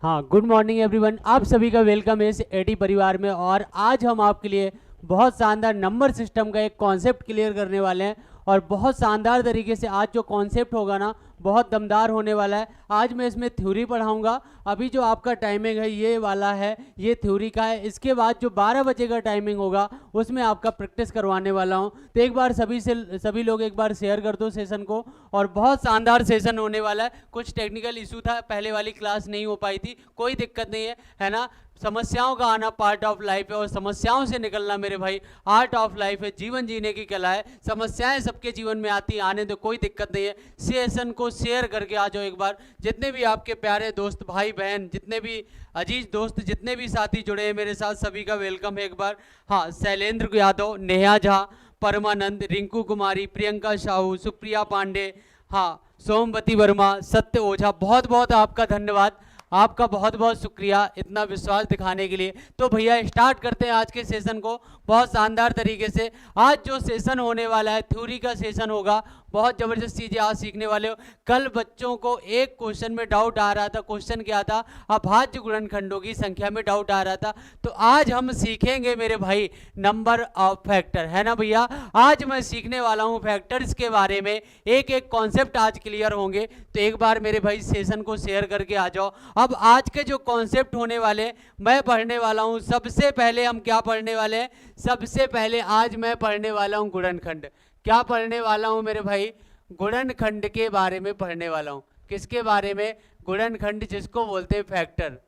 हाँ, good morning everyone. आप सभी का वेलकम है इस एडी परिवार में। और आज हम आपके लिए बहुत शानदार नंबर सिस्टम का एक कॉन्सेप्ट क्लियर करने वाले हैं। और बहुत शानदार तरीके से आज जो कॉन्सेप्ट होगा ना, बहुत दमदार होने वाला है। आज मैं इसमें थ्योरी पढ़ाऊंगा। अभी जो आपका टाइमिंग है ये वाला है, ये थ्योरी का है। इसके बाद जो 12 बजे का टाइमिंग होगा उसमें आपका प्रैक्टिस करवाने वाला हूँ। तो एक बार सभी लोग एक बार शेयर कर दो सेशन को। और बहुत शानदार सेशन होने वाला है। कुछ टेक्निकल इशू था, पहले वाली क्लास नहीं हो पाई थी, कोई दिक्कत नहीं है ना। समस्याओं का आना पार्ट ऑफ लाइफ है और समस्याओं से निकलना मेरे भाई आर्ट ऑफ लाइफ है। जीवन जीने की कला है। समस्याएं सबके जीवन में आती, आने दो, कोई दिक्कत नहीं है। सेशन को शेयर करके आ जाओ एक बार। जितने भी आपके प्यारे दोस्त, भाई बहन, जितने भी अजीज दोस्त, जितने भी साथी जुड़े हैं मेरे साथ, सभी का वेलकम है एक बार। हाँ, शैलेंद्र यादव, नेहा झा, परमानंद, रिंकू कुमारी, प्रियंका साहू, सुप्रिया पांडे, हाँ, सोमवती वर्मा, सत्य ओझा, बहुत बहुत आपका धन्यवाद। आपका बहुत बहुत शुक्रिया इतना विश्वास दिखाने के लिए। तो भैया स्टार्ट करते हैं आज के सेशन को बहुत शानदार तरीके से। आज जो सेशन होने वाला है थ्योरी का सेशन होगा। बहुत ज़बरदस्त चीज़ें आज सीखने वाले हो। कल बच्चों को एक क्वेश्चन में डाउट आ रहा था। क्वेश्चन क्या था? अभाज्य गुणनखंडों की संख्या में डाउट आ रहा था। तो आज हम सीखेंगे मेरे भाई नंबर ऑफ फैक्टर, है ना भैया। आज मैं सीखने वाला हूँ फैक्टर्स के बारे में। एक एक कॉन्सेप्ट आज क्लियर होंगे। तो एक बार मेरे भाई सेशन को शेयर करके आ जाओ। अब आज के जो कॉन्सेप्ट होने वाले मैं पढ़ने वाला हूँ। सबसे पहले हम क्या पढ़ने वाले हैं? सबसे पहले आज मैं पढ़ने वाला हूँ गुणनखंड। क्या पढ़ने वाला हूँ मेरे भाई? गुणनखंड के बारे में पढ़ने वाला हूँ। किसके बारे में? गुणनखंड, जिसको बोलते हैं फैक्टर,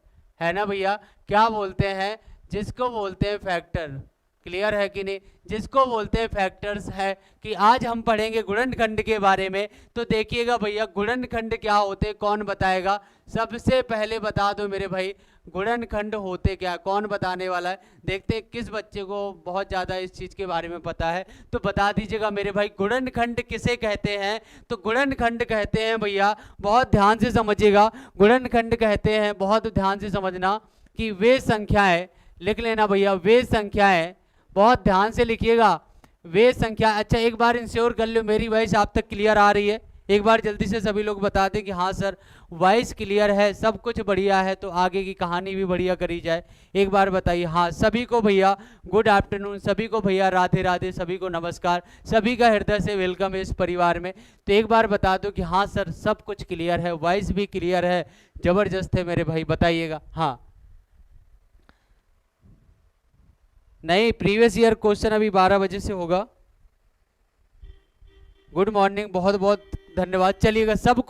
है ना भैया। क्या बोलते हैं? जिसको बोलते हैं फैक्टर। क्लियर है कि नहीं? जिसको बोलते हैं फैक्टर्स है कि आज हम पढ़ेंगे गुणनखंड के बारे में। तो देखिएगा भैया, गुणनखंड क्या होते हैं, कौन बताएगा? सबसे पहले बता दो मेरे भाई, गुणनखंड होते क्या? कौन बताने वाला है? देखते हैं किस बच्चे को बहुत ज़्यादा इस चीज़ के बारे में पता है। तो बता दीजिएगा मेरे भाई, गुणनखंड किसे कहते हैं? तो गुणनखंड कहते हैं भैया, बहुत ध्यान से समझिएगा, गुणनखंड कहते हैं, बहुत ध्यान से समझना, कि वे संख्याएं, लिख लेना भैया, वे संख्याएं, बहुत ध्यान से लिखिएगा, वे संख्या। अच्छा, एक बार इंश्योर कर लो मेरी वॉइस आप तक क्लियर आ रही है। एक बार जल्दी से सभी लोग बता दें कि हाँ सर वॉइस क्लियर है, सब कुछ बढ़िया है, तो आगे की कहानी भी बढ़िया करी जाए। एक बार बताइए। हाँ, सभी को भैया गुड आफ्टरनून, सभी को भैया राधे राधे, सभी को नमस्कार, सभी का हृदय से वेलकम है इस परिवार में। तो एक बार बता दो कि हाँ सर सब कुछ क्लियर है, वॉइस भी क्लियर है, जबरदस्त है मेरे भाई, बताइएगा। हाँ, नहीं, प्रीवियस ईयर क्वेश्चन अभी 12 बजे से होगा। गुड मॉर्निंग, बहुत बहुत धन्यवाद। चलिएगा, सब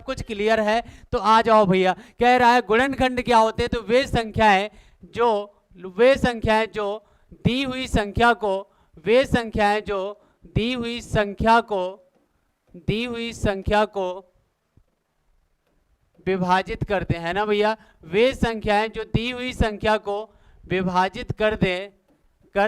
कुछ क्लियर है। तो आ जाओ भैया। कह रहा है गुणनखंड क्या होते हैं? तो वे संख्याएं जो दी हुई संख्या को, वे संख्याएं जो दी हुई संख्या को, दी हुई संख्या को विभाजित करते हैं ना भैया। वे संख्याएं जो दी हुई संख्या को विभाजित कर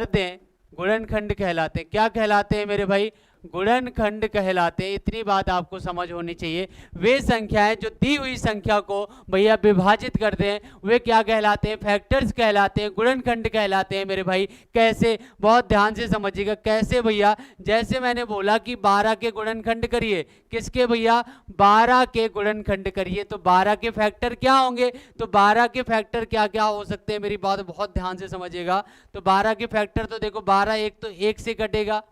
दें गुणनखंड कहलाते हैं। क्या कहलाते हैं मेरे भाई? गुणनखंड कहलाते हैं। इतनी बात आपको समझ होनी चाहिए। वे संख्याएं जो दी हुई संख्या को भैया विभाजित कर दें, वे क्या कहलाते हैं? फैक्टर्स कहलाते हैं, गुणनखंड कहलाते हैं मेरे भाई। कैसे? बहुत ध्यान से समझिएगा। कैसे भैया? जैसे मैंने बोला कि 12 के गुणनखंड करिए। किसके भैया? 12 के गुणनखंड करिए। तो 12 के फैक्टर क्या होंगे? तो 12 के फैक्टर क्या क्या हो सकते हैं? मेरी बात बहुत ध्यान से समझिएगा। तो 12 के फैक्टर तो देखो, 12 एक तो 1 से कटेगा,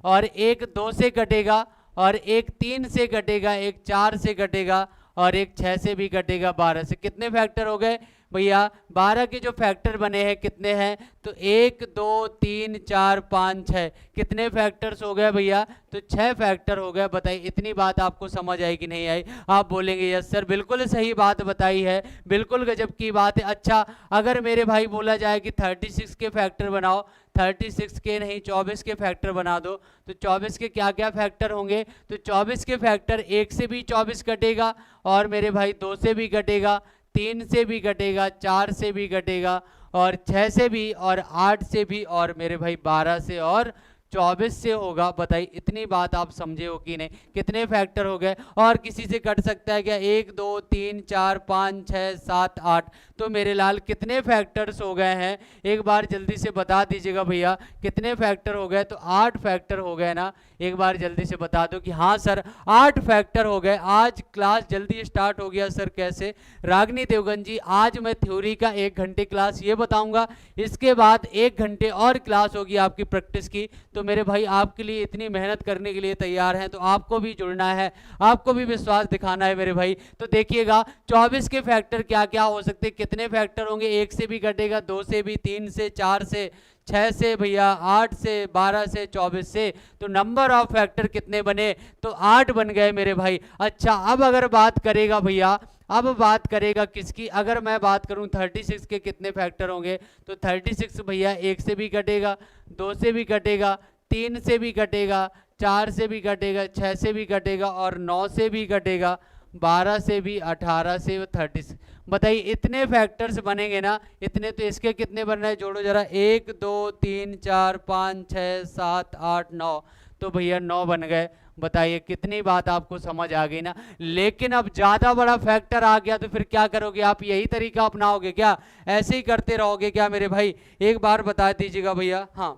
और एक 2 से कटेगा, और एक 3 से कटेगा, एक 4 से कटेगा, और एक 6 से भी कटेगा। 12 से कितने फैक्टर हो गए भैया? 12 के जो फैक्टर बने हैं कितने हैं? तो 1 2 3 4 5 6, कितने फैक्टर्स हो गए भैया? तो 6 फैक्टर हो गए। बताइए, इतनी बात आपको समझ आई कि नहीं आई? आप बोलेंगे यस सर, बिल्कुल सही बात बताई है, बिल्कुल गजब की बात है। अच्छा, अगर मेरे भाई बोला जाए कि 36 के फैक्टर बनाओ, 36 के नहीं 24 के फैक्टर बना दो, तो 24 के क्या क्या फैक्टर होंगे? तो 24 के फैक्टर 1 से भी 24 कटेगा, और मेरे भाई 2 से भी कटेगा, 3 से भी कटेगा, 4 से भी कटेगा, और 6 से भी, और 8 से भी, और मेरे भाई 12 से और 24 से होगा। बताइए इतनी बात आप समझे हो कि नहीं? कितने फैक्टर हो गए? और किसी से कट सकता है क्या? 1 2 3 4 5 6 7 8। तो मेरे लाल कितने फैक्टर्स हो गए हैं? एक बार जल्दी से बता दीजिएगा भैया, कितने फैक्टर हो गए? तो 8 फैक्टर हो गए ना? एक बार जल्दी से बता दो कि हाँ सर 8 फैक्टर हो गए। आज क्लास जल्दी स्टार्ट हो गया सर कैसे? रागनी देवगन जी, आज मैं थ्योरी का 1 घंटे क्लास ये बताऊंगा, इसके बाद 1 घंटे और क्लास होगी आपकी प्रैक्टिस की। तो मेरे भाई आपके लिए इतनी मेहनत करने के लिए तैयार हैं, तो आपको भी जुड़ना है, आपको भी विश्वास दिखाना है मेरे भाई। तो देखिएगा 24 के फैक्टर क्या क्या हो सकते हैं, कितने फैक्टर होंगे? 1 से भी कटेगा, 2 से भी, 3 से, 4 से, 6 से भैया, 8 से, 12 से, 24 से। तो नंबर ऑफ फैक्टर कितने बने? तो 8 बन गए मेरे भाई। अच्छा अब अगर बात करेगा भैया, अब बात करेगा किसकी? अगर मैं बात करूं 36 के कितने फैक्टर होंगे? तो 36 भैया 1 से भी कटेगा, 2 से भी कटेगा, 3 से भी कटेगा, 4 से भी कटेगा, 6 से भी कटेगा और 9 से भी कटेगा, 12 से भी, 18 से, 36। बताइए इतने फैक्टर्स बनेंगे ना? इतने। तो इसके कितने बन रहे हैं? जोड़ो जरा, 1 2 3 4 5 6 7 8 9। तो भैया 9 बन गए। बताइए कितनी बात आपको समझ आ गई ना? लेकिन अब ज्यादा बड़ा फैक्टर आ गया तो फिर क्या करोगे आप? यही तरीका अपनाओगे क्या? ऐसे ही करते रहोगे क्या मेरे भाई? एक बार बता दीजिएगा भैया। हाँ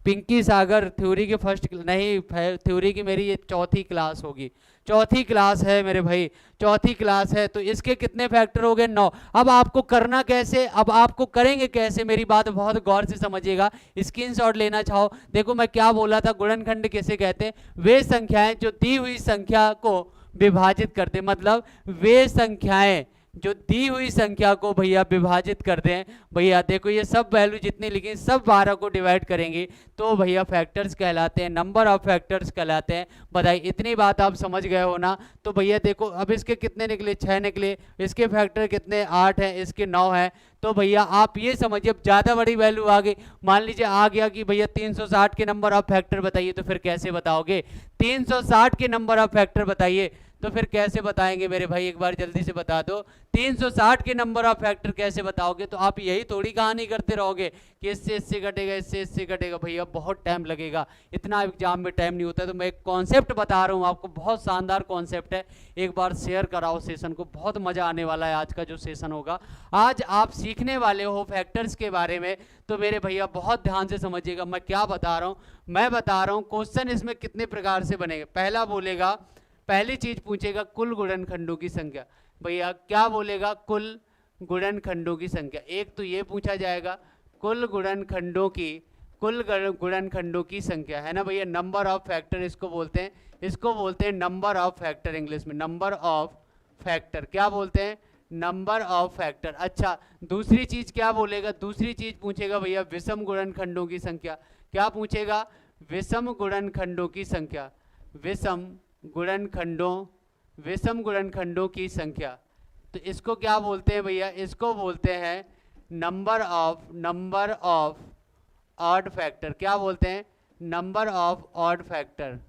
पिंकी सागर, थ्योरी की फर्स्ट नहीं, थ्योरी की मेरी ये चौथी क्लास होगी, चौथी क्लास है मेरे भाई, चौथी क्लास है। तो इसके कितने फैक्टर हो गए? 9। अब आपको करना कैसे? अब आपको करेंगे कैसे? मेरी बात बहुत गौर से समझिएगा, स्क्रीनशॉट लेना चाहो। देखो मैं क्या बोला था, गुणनखंड किसे कहते हैं? वे संख्याएं जो दी हुई संख्या को विभाजित करते, मतलब वे संख्याएं जो दी हुई संख्या को भैया विभाजित कर दें। भैया देखो ये सब वैल्यू जितनी लिखी सब 12 को डिवाइड करेंगे तो भैया फैक्टर्स कहलाते हैं, नंबर ऑफ फैक्टर्स कहलाते हैं। बताइए इतनी बात आप समझ गए हो ना? तो भैया देखो अब इसके कितने निकले? 6 निकले। इसके फैक्टर कितने? 8 हैं, इसके 9 हैं। तो भैया आप ये समझिए अब ज़्यादा बड़ी वैल्यू आ गई। मान लीजिए आ गया कि भैया 360 के नंबर ऑफ फैक्टर बताइए, तो फिर कैसे बताओगे? 360 के नंबर ऑफ फैक्टर बताइए, तो फिर कैसे बताएंगे मेरे भाई? एक बार जल्दी से बता दो, 360 के नंबर ऑफ फैक्टर कैसे बताओगे? तो आप यही थोड़ी कहानी करते रहोगे कि इससे कटेगा, इससे कटेगा। भैया बहुत टाइम लगेगा, इतना एग्जाम में टाइम नहीं होता। तो मैं एक कॉन्सेप्ट बता रहा हूँ आपको, बहुत शानदार कॉन्सेप्ट है। एक बार शेयर कराओ सेशन को, बहुत मजा आने वाला है आज का जो सेशन होगा। आज आप सीखने वाले हो फैक्टर्स के बारे में। तो मेरे भैया बहुत ध्यान से समझिएगा मैं क्या बता रहा हूँ। मैं बता रहा हूँ क्वेश्चन इसमें कितने प्रकार से बनेगा। पहला बोलेगा, पहली चीज पूछेगा कुल गुणनखंडों की संख्या। भैया क्या बोलेगा? कुल गुणनखंडों की संख्या। एक तो ये पूछा जाएगा कुल गुणनखंडों की, कुल गुणनखंडों की संख्या, है ना भैया? नंबर ऑफ फैक्टर इसको बोलते हैं, इसको बोलते हैं नंबर ऑफ फैक्टर इंग्लिश में, नंबर ऑफ फैक्टर। क्या बोलते हैं? Number of factor. अच्छा दूसरी चीज क्या बोलेगा? दूसरी चीज पूछेगा भैया विषम गुणनखंडों की संख्या। क्या पूछेगा? विषम गुणनखंडों की संख्या, विषम गुणनखंडों की संख्या। तो इसको क्या बोलते हैं भैया? इसको बोलते हैं नंबर ऑफ ऑड फैक्टर। क्या बोलते हैं? Number of odd factor,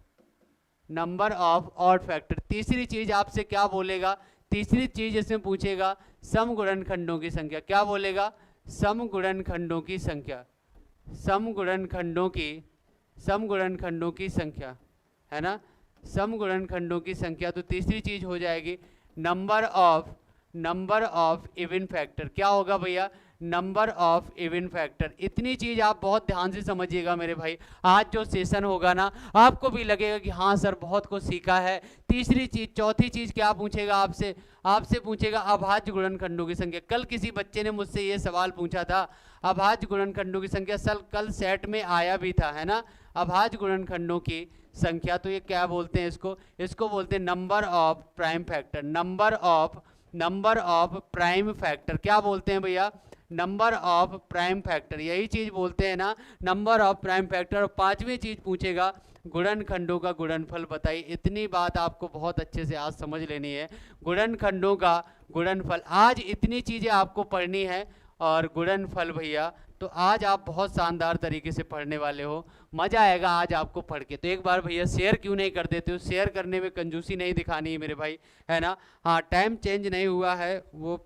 number of odd factor. तीसरी चीज आपसे क्या बोलेगा? तीसरी चीज इसमें पूछेगा सम गुणनखंडों की संख्या। क्या बोलेगा? सम गुणनखंडों की संख्या, सम गुणनखंडों की संख्या, है ना? सम गुणनखंडों की संख्या। तो तीसरी चीज हो जाएगी नंबर ऑफ इवन फैक्टर। क्या होगा भैया? Number of even factor. इतनी चीज आप बहुत ध्यान से समझिएगा मेरे भाई। आज जो सेशन होगा ना आपको भी लगेगा कि हाँ सर बहुत कुछ सीखा है। तीसरी चीज, चौथी चीज क्या पूछेगा आपसे? आपसे पूछेगा अभाज्य गुणनखंडों की संख्या। कल किसी बच्चे ने मुझसे ये सवाल पूछा था, अभाज्य गुणनखंडों की संख्या। कल सेट में आया भी था, है ना? अभाज्य गुणनखंडों की संख्या। तो ये क्या बोलते हैं? इसको बोलते हैं number of prime factor, number of prime factor. क्या बोलते हैं भैया? Number of prime factor. यही चीज बोलते हैं ना, नंबर ऑफ प्राइम फैक्टर। और पांचवी चीज पूछेगा गुणनखंडों का गुणनफल। बताइए इतनी बात आपको बहुत अच्छे से आज समझ लेनी है, गुणनखंडों का गुणनफल। आज इतनी चीजें आपको पढ़नी है और गुणनफल भैया तो आज आप बहुत शानदार तरीके से पढ़ने वाले हो, मजा आएगा आज आपको पढ़ के। तो एक बार भैया शेयर क्यों नहीं कर देते हो? शेयर करने में कंजूसी नहीं दिखानी है मेरे भाई, है ना? हाँ टाइम चेंज नहीं हुआ है, वो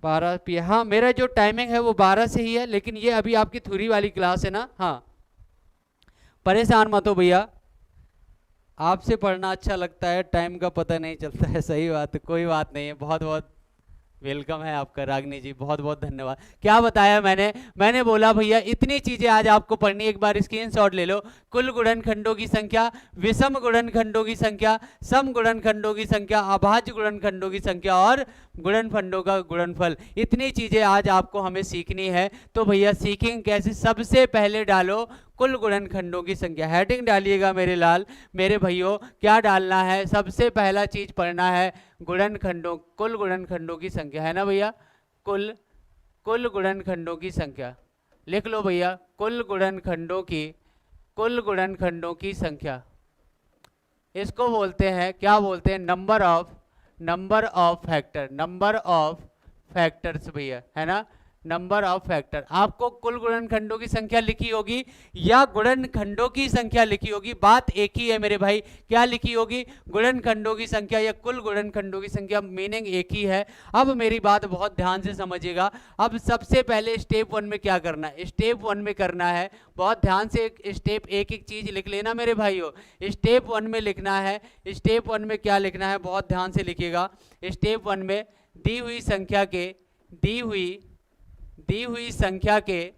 12 PM। हाँ मेरा जो टाइमिंग है वो 12 से ही है, लेकिन ये अभी आपकी थ्योरी वाली क्लास है ना। हाँ परेशान मत हो भैया, आपसे पढ़ना अच्छा लगता है, टाइम का पता नहीं चलता है। सही बात है, कोई बात नहीं है। बहुत बहुत वेलकम है आपका रागनी जी, बहुत बहुत धन्यवाद। क्या बताया मैंने बोला भैया इतनी चीजें आज आपको पढ़नी, एक बार स्क्रीनशॉट ले लो। कुल गुणनखंडों की संख्या, विषम गुणनखंडों की संख्या, सम गुणनखंडों की संख्या, अभाज्य गुणनखंडों की संख्या और गुणनखंडों का गुणनफल, इतनी चीजें आज आपको हमें सीखनी है। तो भैया सीखेंगे कैसे? सबसे पहले डालो कुल गुणनखंडों की संख्या। हेडिंग डालिएगा मेरे लाल, मेरे भाइयों, क्या डालना है? सबसे पहला चीज पढ़ना है गुणनखंडों, कुल गुणनखंडों की संख्या, है ना भैया? कुल गुणनखंडों की संख्या लिख लो भैया। कुल गुणनखंडों की संख्या, इसको बोलते हैं, क्या बोलते हैं? नंबर ऑफ फैक्टर्स भैया, है ना? Number of factor. आपको कुल गुणनखंडों की संख्या लिखी होगी या गुणनखंडों की संख्या लिखी होगी, बात एक ही है मेरे भाई। क्या लिखी होगी? गुणनखंडों की संख्या या कुल गुणनखंडों की संख्या, मीनिंग एक ही है। अब मेरी बात बहुत ध्यान से समझिएगा। अब सबसे पहले स्टेप 1 में क्या करना है? स्टेप 1 में करना है, बहुत ध्यान से स्टेप एक एक चीज लिख लेना मेरे भाइयों। स्टेप 1 में लिखना है, स्टेप 1 में क्या लिखना है, बहुत ध्यान से लिखिएगा। स्टेप 1 में दी हुई संख्या के,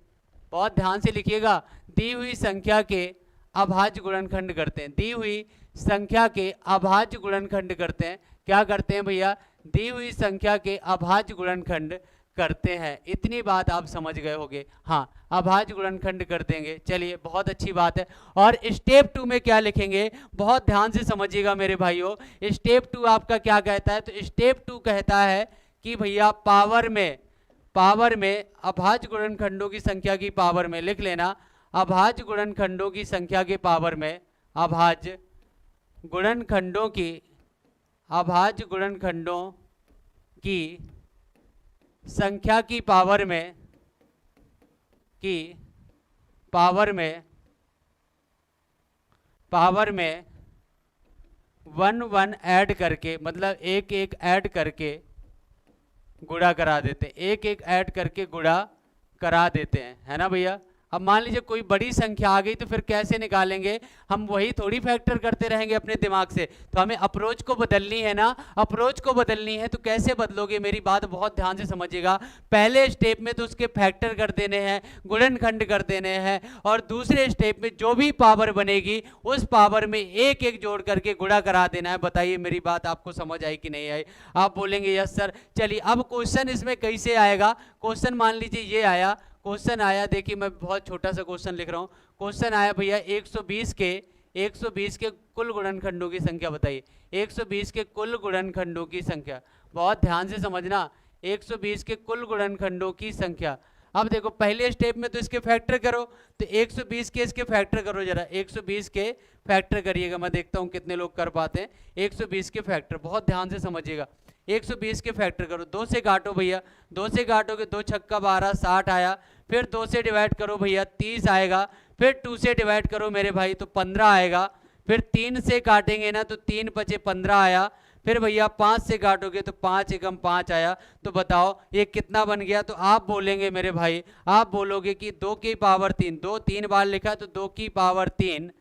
बहुत ध्यान से लिखिएगा, दी हुई संख्या के अभाज्य गुणनखंड करते हैं। दी हुई संख्या के अभाज्य गुणनखंड करते हैं। क्या करते हैं भैया? दी हुई संख्या के अभाज्य गुणनखंड करते हैं। इतनी बात आप समझ गए होंगे। हाँ, अभाज्य गुणनखंड कर देंगे, चलिए बहुत अच्छी बात है। और स्टेप 2 में क्या लिखेंगे, बहुत ध्यान से समझिएगा मेरे भाइयों। स्टेप 2 आपका क्या कहता है? तो स्टेप 2 कहता है कि भैया पावर में अभाज्य गुणनखंडों की संख्या की पावर में, लिख लेना, अभाज्य गुणनखंडों की संख्या के पावर में, अभाज्य गुणनखंडों की संख्या की पावर में 1 ऐड करके, मतलब एक ऐड करके गुणा करा देते हैं, एक ऐड करके गुणा करा देते हैं, है ना भैया? अब मान लीजिए कोई बड़ी संख्या आ गई तो फिर कैसे निकालेंगे? हम वही थोड़ी फैक्टर करते रहेंगे अपने दिमाग से, तो हमें अप्रोच को बदलनी है ना। अप्रोच को बदलनी है तो कैसे बदलोगे? मेरी बात बहुत ध्यान से समझिएगा। पहले स्टेप में तो उसके फैक्टर कर देने हैं, गुणनखंड कर देने हैं, और दूसरे स्टेप में जो भी पावर बनेगी उस पावर में एक जोड़ करके गुणा करा देना है। बताइए मेरी बात आपको समझ आई कि नहीं आई? आप बोलेंगे यस सर। चलिए अब क्वेश्चन इसमें कैसे आएगा? क्वेश्चन मान लीजिए ये आया, क्वेश्चन आया, देखिए मैं बहुत छोटा सा क्वेश्चन लिख रहा हूँ। क्वेश्चन आया भैया 120 के कुल गुणनखंडों की संख्या बताइए। 120 के कुल गुणनखंडों की संख्या, बहुत ध्यान से समझना। 120 के कुल गुणनखंडों की संख्या। अब देखो पहले स्टेप में तो इसके फैक्टर करो, तो 120 के इसके फैक्टर करो जरा। 120 के फैक्टर करिएगा, मैं देखता हूँ कितने लोग कर पाते हैं। 120 के फैक्टर बहुत ध्यान से समझिएगा। 120 के फैक्टर करो, 2 से काटो भैया, 2 से काटोगे 2 छक्का 12, 60 आया। फिर 2 से डिवाइड करो भैया, 30 आएगा। फिर 2 से डिवाइड करो मेरे भाई तो 15 आएगा। फिर 3 से काटेंगे ना तो 3 बचे 15 आया। फिर भैया 5 से काटोगे तो 5 एकम 5 आया। तो बताओ ये कितना बन गया? तो आप बोलेंगे मेरे भाई, आप बोलोगे कि 2 की पावर 3, 2 3 बार लिखा तो 2 की पावर 3,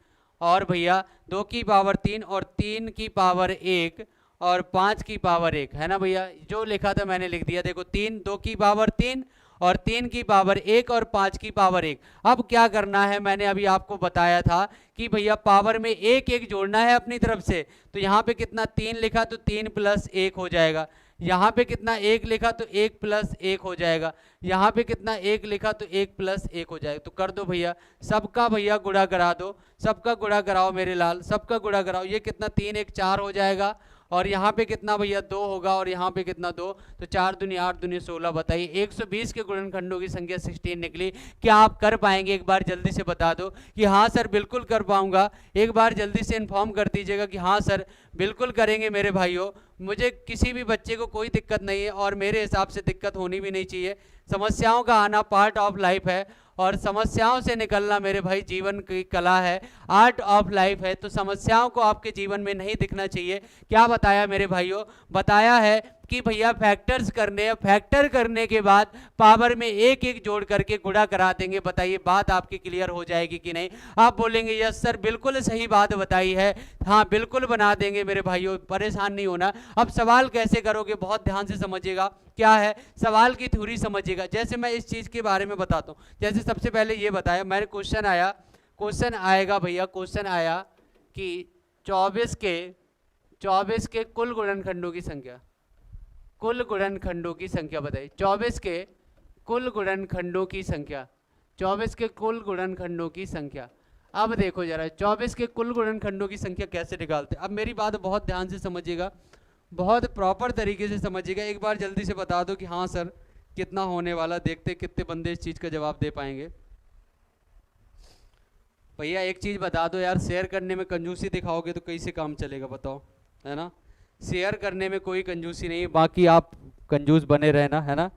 और भैया 2 की पावर 3 और 3 की पावर 1 और 5 की पावर 1, है ना भैया? जो लिखा था मैंने लिख दिया। देखो 3, 2 की पावर 3 और 3 की पावर 1 और 5 की पावर 1। अब क्या करना है? मैंने अभी आपको बताया था कि भैया पावर में एक जोड़ना है अपनी तरफ से। तो यहाँ पे कितना 3 लिखा तो 3 + 1 हो जाएगा। यहाँ पे कितना 1 लिखा तो 1 + 1 हो जाएगा। यहाँ पे कितना 1 लिखा तो 1 + 1 हो जाएगा। तो कर दो भैया, सबका भैया गुणा करा दो, सबका गुणा कराओ मेरे लाल, सबका गुणा कराओ। ये कितना 3 1 4 हो जाएगा, और यहाँ पे कितना भैया 2 होगा, और यहाँ पे कितना 2, तो 4 दूनी 8 दूनी 16। बताइए 120 के गुणनखंडों की संख्या 16 निकली। क्या आप कर पाएंगे? एक बार जल्दी से बता दो कि हाँ सर बिल्कुल कर पाऊंगा। एक बार जल्दी से इन्फॉर्म कर दीजिएगा कि हाँ सर बिल्कुल करेंगे मेरे भाइयों। मुझे किसी भी बच्चे को कोई दिक्कत नहीं है, और मेरे हिसाब से दिक्कत होनी भी नहीं चाहिए। समस्याओं का आना पार्ट ऑफ लाइफ है, और समस्याओं से निकलना मेरे भाई जीवन की कला है, आर्ट ऑफ लाइफ है। तो समस्याओं को आपके जीवन में नहीं दिखना चाहिए। क्या बताया मेरे भाइयों? बताया है कि भैया फैक्टर्स करने हैं, फैक्टर करने के बाद पावर में एक एक जोड़ करके गुणा करा देंगे। बताइए बात आपकी क्लियर हो जाएगी कि नहीं? आप बोलेंगे यस सर बिल्कुल सही बात बताई है, हाँ बिल्कुल बना देंगे मेरे भाइयों, परेशान नहीं होना। अब सवाल कैसे करोगे बहुत ध्यान से समझिएगा, क्या है सवाल की थ्योरी समझिएगा। जैसे मैं इस चीज के बारे में बताता हूँ, जैसे सबसे पहले ये बताया मैंने, क्वेश्चन आएगा भैया, क्वेश्चन आया कि 24 के कुल गुणनखंडों की संख्या, कुल गुणनखंडों की संख्या बताइए। 24 के कुल गुणनखंडों की संख्या, 24 के कुल गुणनखंडों की संख्या। अब देखो जरा 24 के कुल गुणनखंडों की संख्या कैसे निकालते हैं। अब मेरी बात बहुत ध्यान से समझिएगा, बहुत प्रॉपर तरीके से समझिएगा। एक बार जल्दी से बता दो कि हाँ सर कितना होने वाला, देखते कितने बंदे इस चीज़ का जवाब दे पाएंगे। भैया एक चीज़ बता दो यार, शेयर करने में कंजूसी दिखाओगे तो कैसे काम चलेगा बताओ, है ना? शेयर करने में कोई कंजूसी नहीं, बाकी आप कंजूस बने रहना, है ना?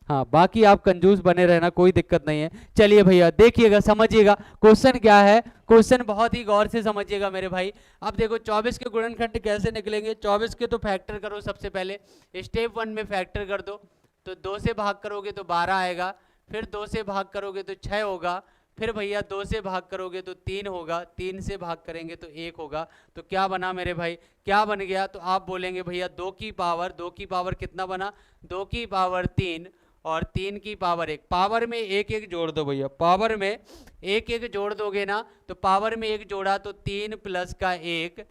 हाँ बाकी आप कंजूस बने रहना, कोई दिक्कत नहीं है। चलिए भैया देखिएगा, समझिएगा क्वेश्चन क्या है, क्वेश्चन बहुत ही गौर से समझिएगा मेरे भाई। अब देखो 24 के गुणनखंड कैसे निकलेंगे। 24 के तो फैक्टर करो सबसे पहले, स्टेप 1 में फैक्टर कर दो, तो 2 से भाग करोगे तो 12 आएगा, फिर 2 से भाग करोगे तो 6 होगा, फिर भैया 2 से भाग करोगे तो 3 होगा, 3 से भाग करेंगे तो 1 होगा। तो क्या बना मेरे भाई, क्या बन गया? तो आप बोलेंगे भैया 2 की पावर कितना बना, 2 की पावर 3 और 3 की पावर 1। पावर में एक एक जोड़ दो भैया, पावर में एक एक जोड़ दोगे ना, तो पावर में एक जोड़ा तो 3 प्लस का 1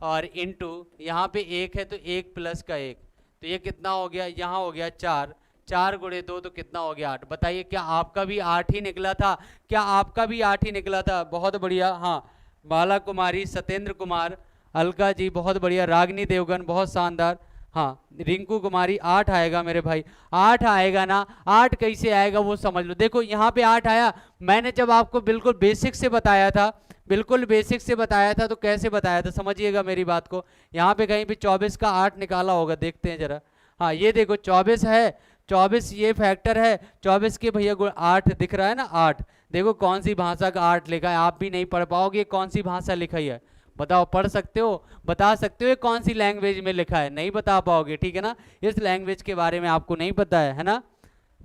और इंटू यहाँ पे 1 है तो 1 प्लस का 1, तो ये कितना हो गया, यहाँ हो गया 4, 4 गुणे 2 तो कितना हो गया 8। बताइए क्या आपका भी 8 ही निकला था? क्या आपका भी 8 ही निकला था? बहुत बढ़िया। हाँ बाला कुमारी, सत्येंद्र कुमार, अलका जी बहुत बढ़िया, रागनी देवगन बहुत शानदार, हाँ रिंकू कुमारी 8 आएगा मेरे भाई, 8 आएगा ना। 8 कैसे आएगा वो समझ लो। देखो यहाँ पे 8 आया, मैंने जब आपको बिल्कुल बेसिक से बताया था, बिल्कुल बेसिक से बताया था, तो कैसे बताया था समझिएगा मेरी बात को। यहाँ पे कहीं भी 24 का 8 निकाला होगा, देखते हैं जरा। हाँ ये देखो 24 है, 24 ये फैक्टर है, 24 के भैया 8 दिख रहा है ना, 8 देखो कौन सी भाषा का 8 लिखा है। आप भी नहीं पढ़ पाओगे, कौन सी भाषा लिखा है बताओ, पढ़ सकते हो, बता सकते हो ये कौन सी लैंग्वेज में लिखा है? नहीं बता पाओगे, ठीक है ना, इस लैंग्वेज के बारे में आपको नहीं पता है ना?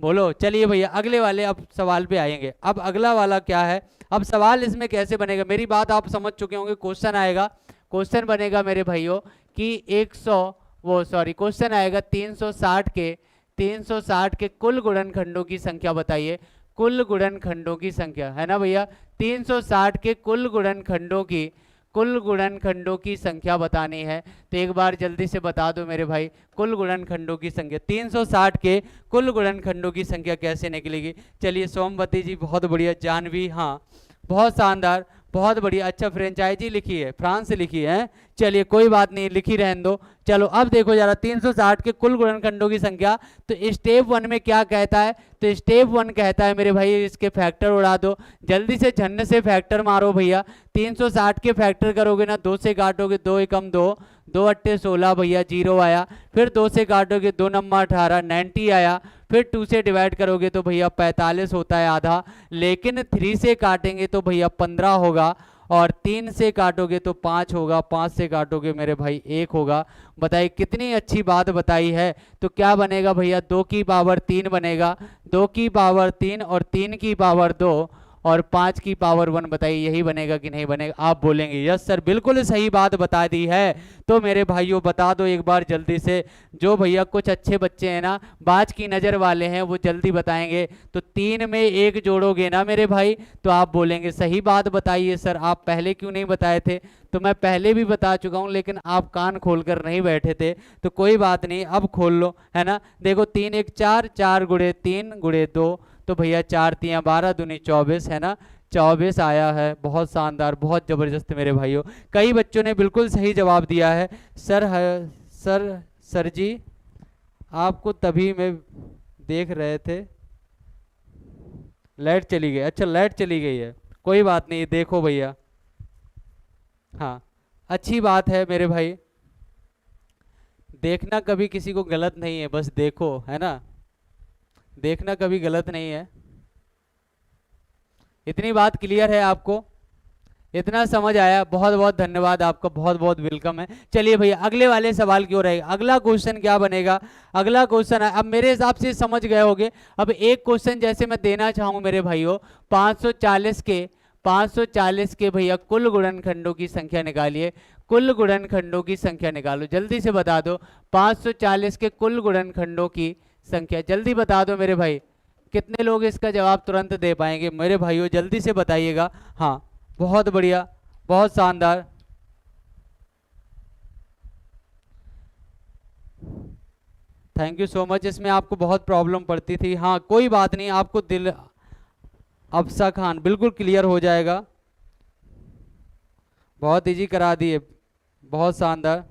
बोलो। चलिए भैया अगले वाले अब सवाल पे आएंगे। अब अगला वाला क्या है, अब सवाल इसमें कैसे बनेगा, मेरी बात आप समझ चुके होंगे। क्वेश्चन आएगा, क्वेश्चन बनेगा मेरे भाइयों कि 100 क्वेश्चन आएगा 360 के कुल गुणनखंडों की संख्या बताइए, कुल गुणनखंडों की संख्या, है ना भैया? 360 के कुल गुणनखंडों की संख्या बतानी है। तो एक बार जल्दी से बता दो मेरे भाई, कुल गुणनखंडों की संख्या 360 के कुल गुणनखंडों की संख्या कैसे निकलेगी? चलिए सोमवती जी बहुत बढ़िया, जानवी हाँ बहुत शानदार, बहुत बढ़िया, अच्छा फ्रेंचाइजी लिखी है, फ्रांस से लिखी है, चलिए कोई बात नहीं, लिखी रहने दो। चलो अब देखो जरा 360 के कुल गुणनखंडों की संख्या, तो स्टेप 1 में क्या कहता है? तो स्टेप 1 कहता है मेरे भाई इसके फैक्टर उड़ा दो, जल्दी से झन्न से फैक्टर मारो भैया। 360 के फैक्टर करोगे ना, 2 से काटोगे 2 एकम 2, 2 अट्ठे 16 भैया 0 आया, फिर 2 से काटोगे 2 नम्मा 18 90 आया, फिर 2 से डिवाइड करोगे तो भैया 45 होता है आधा, लेकिन 3 से काटेंगे तो भैया 15 होगा, और 3 से काटोगे तो 5 होगा, 5 से काटोगे मेरे भाई 1 होगा। बताइए कितनी अच्छी बात बताई है। तो क्या बनेगा भैया, 2 की पावर 3 बनेगा, 2 की पावर 3 और 3 की पावर 2 और 5 की पावर 1। बताइए यही बनेगा कि नहीं बनेगा? आप बोलेंगे यस सर बिल्कुल सही बात बता दी है। तो मेरे भाइयों बता दो एक बार जल्दी से, जो भैया कुछ अच्छे बच्चे हैं ना, बाज की नज़र वाले हैं, वो जल्दी बताएंगे। तो 3 में 1 जोड़ोगे ना मेरे भाई, तो आप बोलेंगे सही बात बताइए सर, आप पहले क्यों नहीं बताए थे? तो मैं पहले भी बता चुका हूँ, लेकिन आप कान खोलकर नहीं बैठे थे, तो कोई बात नहीं, अब खोल लो, है ना? देखो 3 1 4, 4 गुणे 3 गुणे 2, तो भैया 4 3 12 दूनी 24, है ना? 24 आया है, बहुत शानदार, बहुत ज़बरदस्त मेरे भाइयों। कई बच्चों ने बिल्कुल सही जवाब दिया है। सर जी आपको तभी मैं देख रहे थे, लाइट चली गई, अच्छा लाइट चली गई है, कोई बात नहीं, देखो भैया, हाँ अच्छी बात है मेरे भाई, देखना कभी किसी को गलत नहीं है, बस देखो, है ना? देखना कभी गलत नहीं है। इतनी बात क्लियर है आपको? इतना समझ आया, बहुत बहुत धन्यवाद आपका, बहुत बहुत वेलकम है। चलिए भैया अगले वाले सवाल की ओर रहेगा। अगला क्वेश्चन क्या बनेगा? अगला क्वेश्चन है, अब मेरे हिसाब से समझ गए होंगे। अब एक क्वेश्चन जैसे मैं देना चाहूँ मेरे भाइयों, 540 के भैया कुल गुणनखंडों की संख्या निकालिए। कुल गुणनखंडों की संख्या निकालो, जल्दी से बता दो। 540 के कुल गुणनखंडों की संख्या जल्दी बता दो मेरे भाई। कितने लोग इसका जवाब तुरंत दे पाएंगे मेरे भाइयों? जल्दी से बताइएगा। हाँ बहुत बढ़िया, बहुत शानदार। Thank you so much. इसमें आपको बहुत प्रॉब्लम पड़ती थी, हाँ कोई बात नहीं, आपको दिल अफसा खान बिल्कुल क्लियर हो जाएगा। बहुत इजी करा दिए, बहुत शानदार।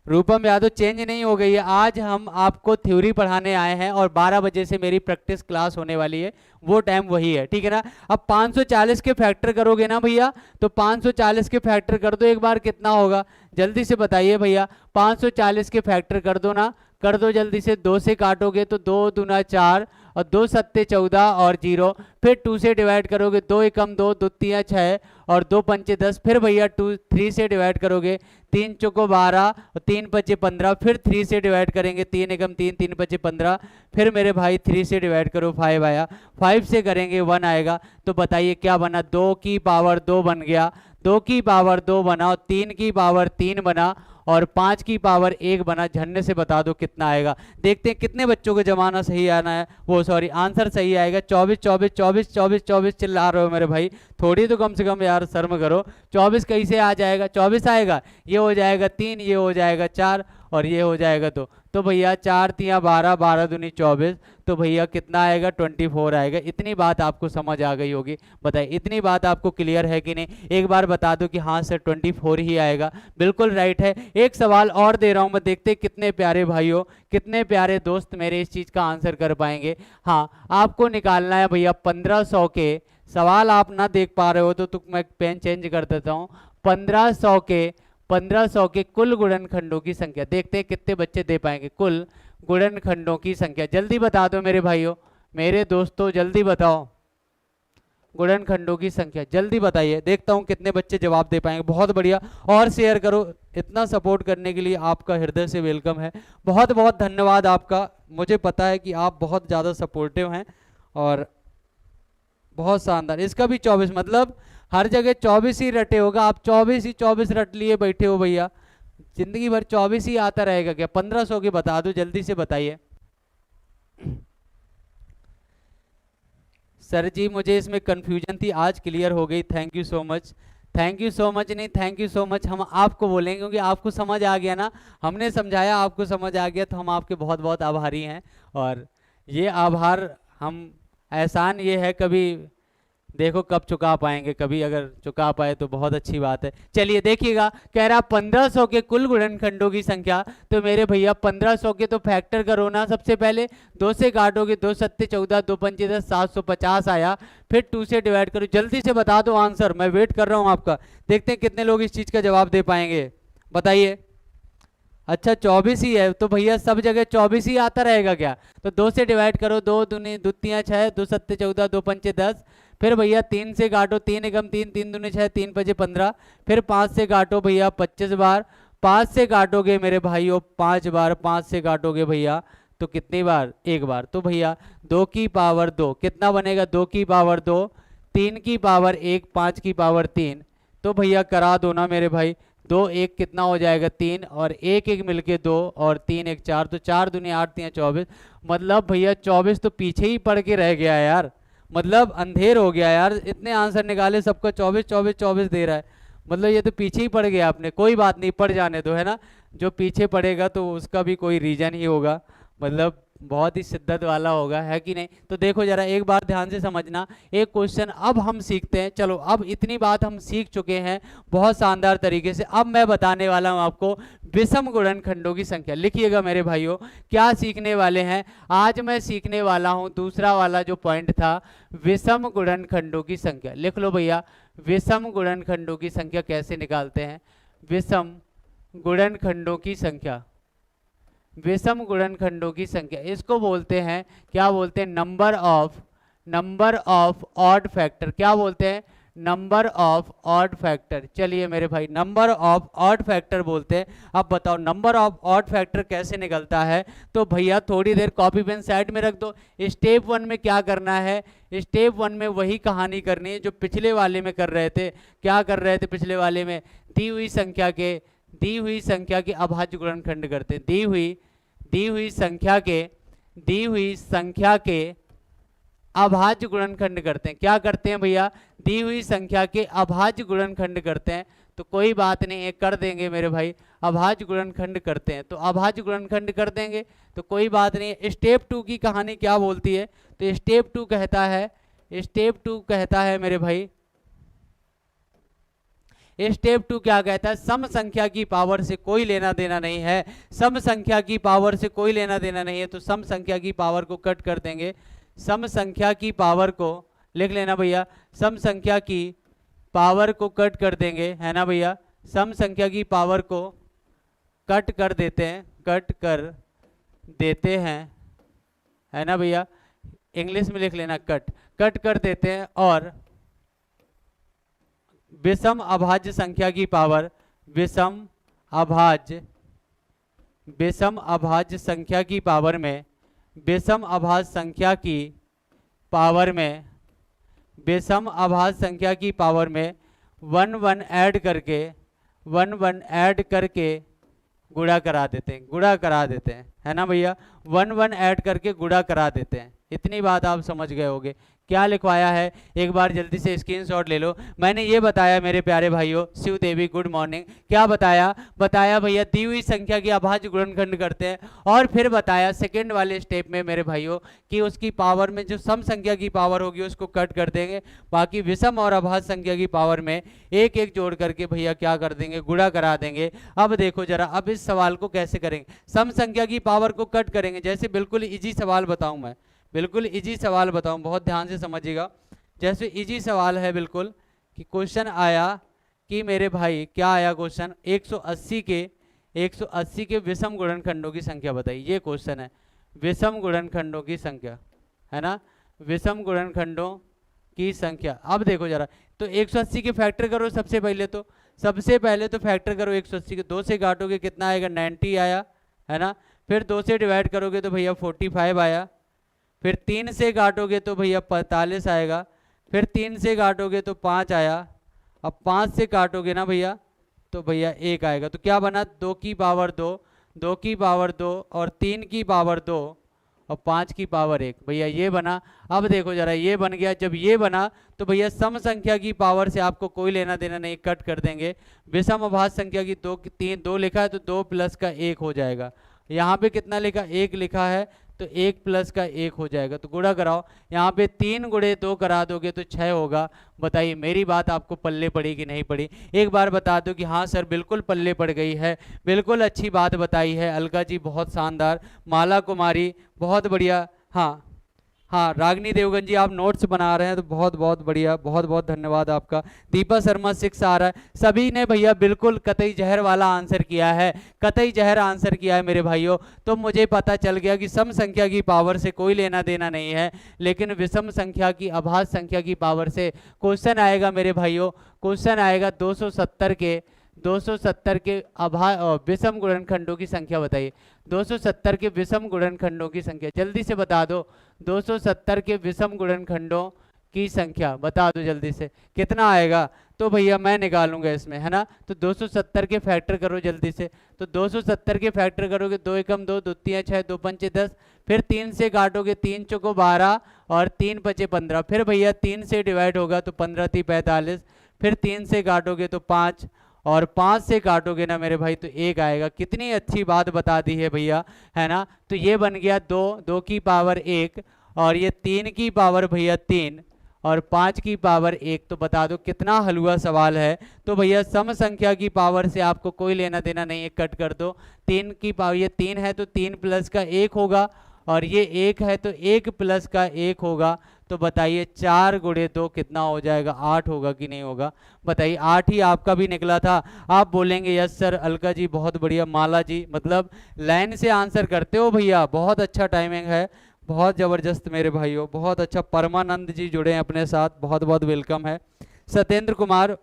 रूपम यादव चेंज नहीं हो गई है, आज हम आपको थ्योरी पढ़ाने आए हैं और 12 बजे से मेरी प्रैक्टिस क्लास होने वाली है, वो टाइम वही है, ठीक है ना। अब 540 के फैक्टर करोगे ना भैया, तो 540 के फैक्टर कर दो एक बार, कितना होगा जल्दी से बताइए भैया। 540 के फैक्टर कर दो ना, कर दो जल्दी से। 2 से काटोगे तो 2 दूना 4 और 2 सत्ते 14 और 0, फिर 2 से डिवाइड करोगे, 2 एकम 2, 2 तिया 6 और 2 पंचे 10, फिर भैया 3 से डिवाइड करोगे, 3 चौको 12 और 3 पचे 15, फिर 3 से डिवाइड करेंगे, 3 एकम 3, 3 पचे 15, फिर मेरे भाई 3 से डिवाइड करो, 5 आया, 5 से करेंगे 1 आएगा। तो बताइए क्या बना? 2 की पावर 2 बन गया, 2 की पावर 2 बना, और 3 की पावर 3 बना, और 5 की पावर 1 बना। झन्ने से बता दो कितना आएगा। देखते हैं कितने बच्चों को जमाना सही आना है, वो सॉरी आंसर सही आएगा। 24 24 24 24 24 चिल्ला रहे हो मेरे भाई, थोड़ी तो कम से कम यार शर्म करो। 24 कैसे आ जाएगा? 24 आएगा, ये हो जाएगा 3, ये हो जाएगा 4 और ये हो जाएगा 2। तो भैया 4 तिया 12, 12 दूनी 24, तो भैया कितना आएगा? 24 आएगा। इतनी बात आपको समझ आ गई होगी, बताइए इतनी बात आपको क्लियर है कि नहीं? एक बार बता दो कि हाँ सर 24 ही आएगा, बिल्कुल राइट है। एक सवाल और दे रहा हूं मैं, देखते कितने प्यारे भाइयों, कितने प्यारे दोस्त मेरे इस चीज का आंसर कर पाएंगे। हाँ आपको निकालना है भैया 1500 के सवाल, आप ना देख पा रहे हो तो मैं पेन चेंज कर देता हूँ। 1500 के कुल गुणनखंडों की संख्या, देखते हैं कितने बच्चे दे पाएंगे। कुल गुणनखंडों की संख्या जल्दी बता दो मेरे भाइयों, मेरे दोस्तों जल्दी बताओ गुणनखंडों की संख्या, जल्दी बताइए, देखता हूं कितने बच्चे जवाब दे पाएंगे। बहुत बढ़िया, और शेयर करो। इतना सपोर्ट करने के लिए आपका हृदय से वेलकम है, बहुत बहुत धन्यवाद आपका। मुझे पता है कि आप बहुत ज़्यादा सपोर्टिव हैं और बहुत शानदार। इसका भी 24, मतलब हर जगह 24 ही रटे होगा, आप 24 रट लिए बैठे हो भैया, जिंदगी भर 24 ही आता रहेगा क्या? 1500 के बता दो जल्दी से बताइए। सर जी मुझे इसमें कंफ्यूजन थी, आज क्लियर हो गई, thank you so much. Thank you so much नहीं, थैंक यू सो मच हम आपको बोलेंगे, क्योंकि आपको समझ आ गया ना, हमने समझाया आपको समझ आ गया, तो हम आपके बहुत बहुत आभारी हैं। और ये आभार हम, एहसान ये है कभी देखो कब चुका पाएंगे, कभी अगर चुका पाए तो बहुत अच्छी बात है। चलिए देखिएगा, कह रहा 1500 के कुल गुणनखंडों की संख्या, तो मेरे भैया 1500 के तो फैक्टर करो ना। सबसे पहले 2 से काटोगे, 2 सत्ते 14, 2 पंचे 10, 750 आया, फिर 2 से डिवाइड करो। जल्दी से बता दो आंसर, मैं वेट कर रहा हूँ आपका। देखते हैं कितने लोग इस चीज का जवाब दे पाएंगे, बताइए। अच्छा 24 ही है, तो भैया सब जगह 24 ही आता रहेगा क्या? तो 2 से डिवाइड करो, 2 दूनी 2 तिया 6, 2 सत्ते 14, 2 पंचे 10, फिर भैया 3 से काटो, 3 एकम 3, 3 दूनी 6, 3 पचे 15, फिर 5 से काटो भैया 25 बार, 5 से काटोगे मेरे भाइयों 5 बार, 5 से काटोगे भैया तो कितनी बार? 1 बार। तो भैया 2 की पावर 2 कितना बनेगा? 2 की पावर 2, 3 की पावर 1, 5 की पावर 3, तो भैया करा दो ना मेरे भाई। 2 1 कितना हो जाएगा? 3, और 1 1 मिलके 2, और 3 1 4, तो 4 दूनी 8 3 24, मतलब भैया 24 तो पीछे ही पड़ के रह गया यार, मतलब अंधेर हो गया यार। इतने आंसर निकाले, सबका 24 24 24 दे रहा है, मतलब ये तो पीछे ही पड़ गया आपने। कोई बात नहीं, पड़ जाने दो, है ना, जो पीछे पड़ेगा तो उसका भी कोई रीजन ही होगा, मतलब बहुत ही शिद्दत वाला होगा, है कि नहीं? तो देखो जरा एक बार ध्यान से समझना, एक क्वेश्चन अब हम सीखते हैं। चलो अब इतनी बात हम सीख चुके हैं बहुत शानदार तरीके से। अब मैं बताने वाला हूं आपको विषम गुणनखंडों की संख्या। लिखिएगा मेरे भाइयों, क्या सीखने वाले हैं आज? मैं सीखने वाला हूं दूसरा वाला जो पॉइंट था, विषम गुणनखंडों की संख्या। लिख लो भैया, विषम गुणनखंडों की संख्या कैसे निकालते हैं? विषम गुणनखंडों की संख्या, विषम गुणनखंडों की संख्या, इसको बोलते हैं, क्या बोलते हैं? Number of odd factor. क्या बोलते हैं? Number of odd factor. चलिए मेरे भाई नंबर ऑफ ऑड फैक्टर बोलते हैं। अब बताओ नंबर ऑफ ऑड फैक्टर कैसे निकलता है। तो भैया थोड़ी देर कॉपी पेन साइड में रख दो। स्टेप 1 में क्या करना है, स्टेप 1 में वही कहानी करनी है जो पिछले वाले में कर रहे थे। क्या कर रहे थे पिछले वाले में, दी हुई संख्या के अभाज्य गुणनखंड करते हैं। दी हुई संख्या के अभाज्य गुणनखंड करते हैं। क्या करते हैं भैया, दी हुई संख्या के अभाज्य गुणनखंड करते हैं। तो कोई बात नहीं है, कर देंगे मेरे भाई, अभाज्य गुणनखंड करते हैं तो अभाज्य गुणनखंड कर देंगे, तो कोई बात नहीं है। स्टेप 2 की कहानी क्या बोलती है, तो स्टेप 2 कहता है मेरे भाई, स्टेप 2 क्या कहता है, सम संख्या की पावर से कोई लेना देना नहीं है। सम संख्या की पावर से कोई लेना देना नहीं है, तो सम संख्या की पावर को कट कर देंगे। सम संख्या की पावर को लिख लेना भैया, सम संख्या की पावर को कट कर देंगे, है ना भैया। सम संख्या की पावर को कट कर देते हैं, है ना भैया। इंग्लिश में लिख लेना कट कर देते हैं। और विषम अभाज्य संख्या की पावर, विषम अभाज्य संख्या की पावर में, विषम अभाज्य संख्या की पावर में 1 1 ऐड करके गुणा करा देते हैं, है ना भैया। 1 1 ऐड करके गुणा करा देते हैं। इतनी बात आप समझ गए होंगे। क्या लिखवाया है एक बार जल्दी से स्क्रीनशॉट ले लो। मैंने ये बताया मेरे प्यारे भाइयों, शिव देवी गुड मॉर्निंग। क्या बताया भैया, दी हुई संख्या की अभाज्य गुणनखंड करते हैं। और फिर बताया सेकंड वाले स्टेप में मेरे भाइयों कि उसकी पावर में जो सम संख्या की पावर होगी उसको कट कर देंगे, बाकी विषम और अभाज्य संख्या की पावर में एक एक जोड़ करके भैया क्या कर देंगे, गुणा करा देंगे। अब देखो जरा, अब इस सवाल को कैसे करेंगे, सम संख्या की पावर को कट करेंगे। जैसे बिल्कुल इजी सवाल बताऊं मैं, बिल्कुल इजी सवाल बताऊं, बहुत ध्यान से समझिएगा। जैसे इजी सवाल है बिल्कुल, कि क्वेश्चन आया कि मेरे भाई क्या आया क्वेश्चन, 180 के विषम गुणनखंडों की संख्या बताइए। ये क्वेश्चन है, विषम गुणनखंडों की संख्या, है ना, विषम गुणनखंडों की संख्या। अब देखो जरा, तो 180 के फैक्टर करो सबसे पहले तो फैक्टर करो 180 के, 2 से काटोगे कितना आएगा, 90 आया, है ना। फिर 2 से डिवाइड करोगे तो भैया 45 आया। फिर 3 से काटोगे तो भैया 45 आएगा। फिर 3 से काटोगे तो 5 आया। अब 5 से काटोगे ना भैया तो भैया 1 आएगा। तो क्या बना, 2 की पावर 2 और 3 की पावर 2 और 5 की पावर 1, भैया ये बना। अब देखो जरा, ये बन गया। जब ये बना तो भैया सम संख्या की पावर से आपको कोई लेना देना नहीं, कट कर देंगे। विषम अभाज्य संख्या की 2 लिखा है तो 2 प्लस का 1 हो जाएगा। यहाँ पे कितना लिखा, 1 लिखा है तो 1 प्लस का 1 हो जाएगा। तो गुणा कराओ, यहाँ पे 3 गुणे 2 करा दोगे तो 6 होगा। बताइए मेरी बात आपको पल्ले पड़ी कि नहीं पड़ी, एक बार बता दो कि हाँ सर बिल्कुल पल्ले पड़ गई है। बिल्कुल अच्छी बात बताई है अलका जी, बहुत शानदार। माला कुमारी बहुत बढ़िया। हाँ रागिनी देवगन जी आप नोट्स बना रहे हैं तो बहुत बहुत बढ़िया, बहुत बहुत धन्यवाद आपका। दीपा शर्मा 6 आ रहा है। सभी ने भैया बिल्कुल कतई जहर वाला आंसर किया है, कतई जहर आंसर किया है मेरे भाइयों। तो मुझे पता चल गया कि सम संख्या की पावर से कोई लेना देना नहीं है, लेकिन विषम संख्या की अभाज्य संख्या की पावर से क्वेश्चन आएगा मेरे भाइयों। क्वेश्चन आएगा 270 के विषम गुणनखंडों की संख्या बताइए। 270 के विषम गुणनखंडों की संख्या जल्दी से बता दो। 270 के विषम गुणनखंडों की संख्या बता दो जल्दी से, कितना आएगा। तो भैया मैं निकालूंगा इसमें, है ना। तो 270 के फैक्टर करो जल्दी से। तो 270 के फैक्टर करोगे, 2 एकम 2, 2 3 6, 2 पंचे 10। फिर 3 से काटोगे, 3 चौको 12 और 3 पचे 15। फिर भैया 3 से डिवाइड होगा तो 15 3 45। फिर 3 से काटोगे तो 5 और 5 से काटोगे ना मेरे भाई तो 1 आएगा। कितनी अच्छी बात बता दी है भैया, है ना। तो ये बन गया 2 की पावर 1 और ये 3 की पावर भैया 3 और 5 की पावर 1। तो बता दो कितना हलवा सवाल है। तो भैया सम संख्या की पावर से आपको कोई लेना देना नहीं है, कट कर दो। 3 की पावर, ये 3 है तो 3 प्लस का 1 होगा और ये 1 है तो 1 प्लस का 1 होगा। तो बताइए 4 गुणे 2 कितना हो जाएगा, 8 होगा कि नहीं होगा। बताइए 8 ही आपका भी निकला था। आप बोलेंगे यस सर अलका जी बहुत बढ़िया, माला जी मतलब लाइन से आंसर करते हो भैया, बहुत अच्छा टाइमिंग है, बहुत ज़बरदस्त मेरे भाइयों, बहुत अच्छा। परमानंद जी जुड़े हैं अपने साथ, बहुत बहुत वेलकम है। सत्येंद्र कुमार,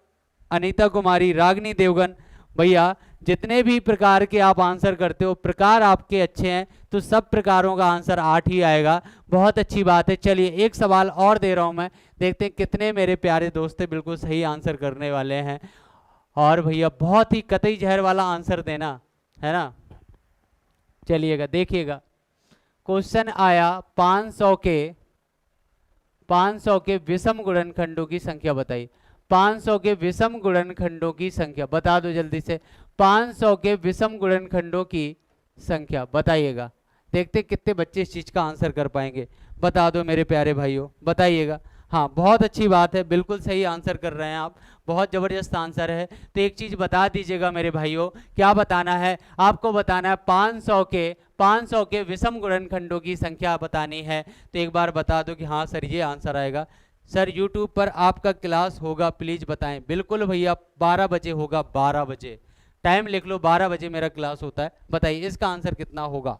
अनीता कुमारी, रागनी देवगन। भैया जितने भी प्रकार के आप आंसर करते हो, प्रकार आपके अच्छे हैं तो सब प्रकारों का आंसर 8 ही आएगा। बहुत अच्छी बात है। चलिए एक सवाल और दे रहा हूं मैं, देखते हैं कितने मेरे प्यारे दोस्त बिल्कुल सही आंसर करने वाले हैं। और भैया बहुत ही कतई जहर वाला आंसर देना है ना। चलिएगा देखिएगा, क्वेश्चन आया 500 के विषम गुणनखंडों की संख्या बताइए। 500 के विषम गुणनखंडों की संख्या बता दो जल्दी से। 500 के विषम गुणनखंडों की संख्या बताइएगा। देखते कितने बच्चे इस चीज का आंसर कर पाएंगे। बता दो मेरे प्यारे भाइयों, बताइएगा। हाँ बहुत अच्छी बात है, बिल्कुल सही आंसर कर रहे हैं आप, बहुत जबरदस्त आंसर है। तो एक चीज बता दीजिएगा मेरे भाइयों, क्या बताना है आपको? बताना है 500 के विषम गुणनखंडों की संख्या बतानी है। तो एक बार बता दो कि हाँ सर ये आंसर आएगा। सर यूट्यूब पर आपका क्लास होगा, प्लीज बताएं। बिल्कुल भैया 12 बजे होगा, 12 बजे टाइम लिख लो, 12 बजे मेरा क्लास होता है। बताइए इसका आंसर कितना होगा।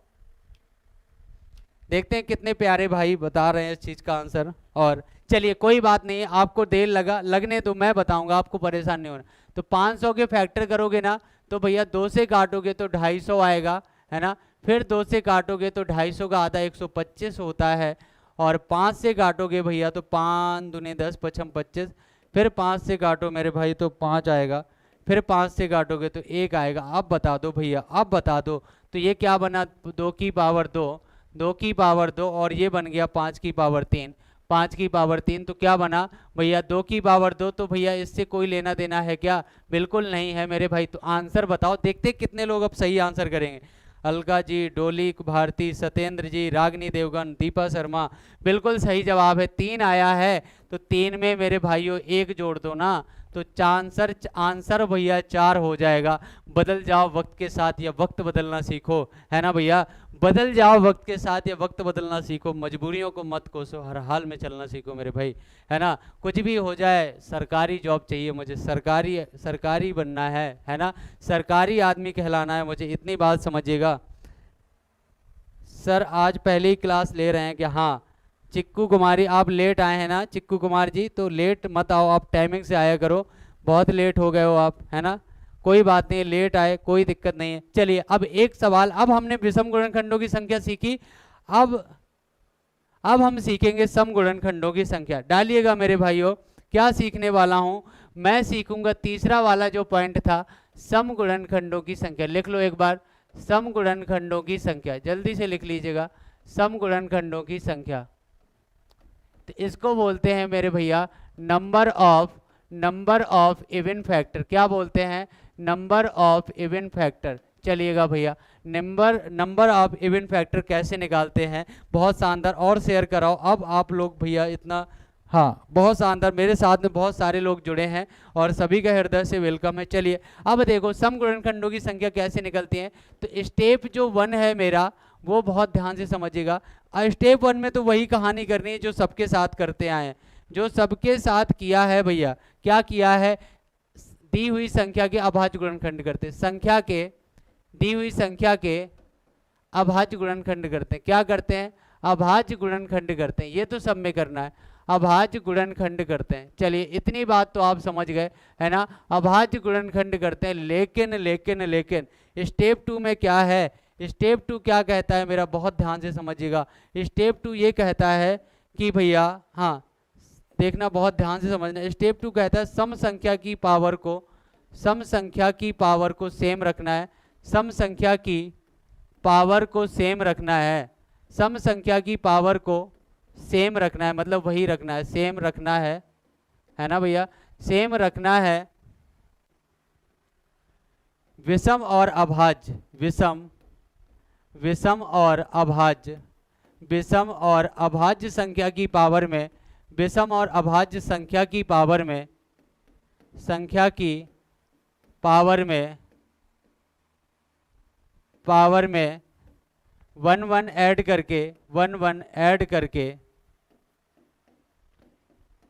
देखते हैं कितने प्यारे भाई बता रहे हैं इस चीज का आंसर। और चलिए कोई बात नहीं है, आपको देर लगने तो मैं बताऊंगा, आपको परेशान नहीं होना। तो 500 के फैक्टर करोगे ना तो भैया 2 से काटोगे तो 250 आएगा, है ना। फिर 2 से काटोगे तो 250 का आधा 125 होता है। और 5 से काटोगे भैया तो 5 दूनी 10 पचम 25। फिर 5 से काटो मेरे भाई तो 5 आएगा। फिर 5 से काटोगे तो 1 आएगा। अब बता दो भैया, अब बता दो। तो ये क्या बना, 2 की पावर 2, 2 की पावर 2, और ये बन गया 5 की पावर 3, 5 की पावर 3। तो क्या बना भैया 2 की पावर 2। तो भैया इससे कोई लेना देना है क्या? बिल्कुल नहीं है मेरे भाई। तो आंसर बताओ, देखते कितने लोग अब सही आंसर करेंगे। अलका जी, डोली भारती, सत्येंद्र जी, रागनी देवगन, दीपा शर्मा, बिल्कुल सही जवाब है। 3 आया है। तो 3 में मेरे भाइयों 1 जोड़ दो ना, तो आंसर भैया 4 हो जाएगा। बदल जाओ वक्त के साथ या वक्त बदलना सीखो, है ना भैया। बदल जाओ वक्त के साथ या वक्त बदलना सीखो, मजबूरियों को मत कोसो, हर हाल में चलना सीखो मेरे भाई, है ना। कुछ भी हो जाए, सरकारी जॉब चाहिए मुझे, सरकारी बनना है ना, सरकारी आदमी कहलाना है मुझे, इतनी बात समझिएगा। सर आज पहली ही क्लास ले रहे हैं क्या? हाँ चिक्कू कुमारी, आप लेट आए हैं ना चिक्कू कुमार जी, तो लेट मत आओ, आप टाइमिंग से आया करो, बहुत लेट हो गए हो आप, है ना। कोई बात नहीं, लेट आए कोई दिक्कत नहीं है। चलिए अब एक सवाल, अब हमने विषम गुणनखंडों की संख्या सीखी, अब हम सीखेंगे सम गुणनखंडों की संख्या। डालिएगा मेरे भाइयों, क्या सीखने वाला हूं मैं? सीखूंगा तीसरा वाला जो पॉइंट था, सम गुणनखंडों की संख्या। लिख लो एक बार, सम गुणनखंडों की संख्या, जल्दी से लिख लीजिएगा, सम गुणनखंडों की संख्या। तो इसको बोलते हैं मेरे भैया नंबर ऑफ इवन फैक्टर। क्या बोलते हैं? Number of even factor. चलिएगा भैया, नंबर ऑफ इवन फैक्टर कैसे निकालते हैं, बहुत शानदार। और शेयर कराओ अब आप लोग भैया इतना, हाँ बहुत शानदार, मेरे साथ में बहुत सारे लोग जुड़े हैं और सभी का हृदय से वेलकम है। चलिए अब देखो सम गुणनखंडों की संख्या कैसे निकलती है। तो स्टेप जो 1 है मेरा, वो बहुत ध्यान से समझिएगा। स्टेप 1 में तो वही कहानी करनी है जो सबके साथ करते आए हैं, जो सबके साथ किया है भैया। क्या किया है? दी हुई संख्या के अभाज्य गुणनखंड करते, संख्या के दी हुई संख्या के अभाज्य गुणनखंड करते हैं। क्या करते हैं? अभाज्य गुणनखंड करते हैं। ये तो सब में करना है, अभाज्य गुणनखंड करते हैं। चलिए इतनी बात तो आप समझ गए, है ना। अभाज्य गुणनखंड करते हैं, लेकिन स्टेप 2 में क्या है? स्टेप 2 क्या कहता है मेरा, बहुत ध्यान से समझिएगा। स्टेप 2 ये कहता है कि भैया, हाँ देखना बहुत ध्यान से समझना। स्टेप 2 कहता है सम संख्या की पावर को सेम रखना है, सम संख्या की पावर को सेम रखना है, सम संख्या की पावर को सेम रखना है, मतलब वही रखना है, सेम रखना है ना भैया, सेम रखना है। विषम और अभाज्य, विषम और अभाज्य संख्या की पावर में, विषम और अभाज्य संख्या की पावर में 1 ऐड करके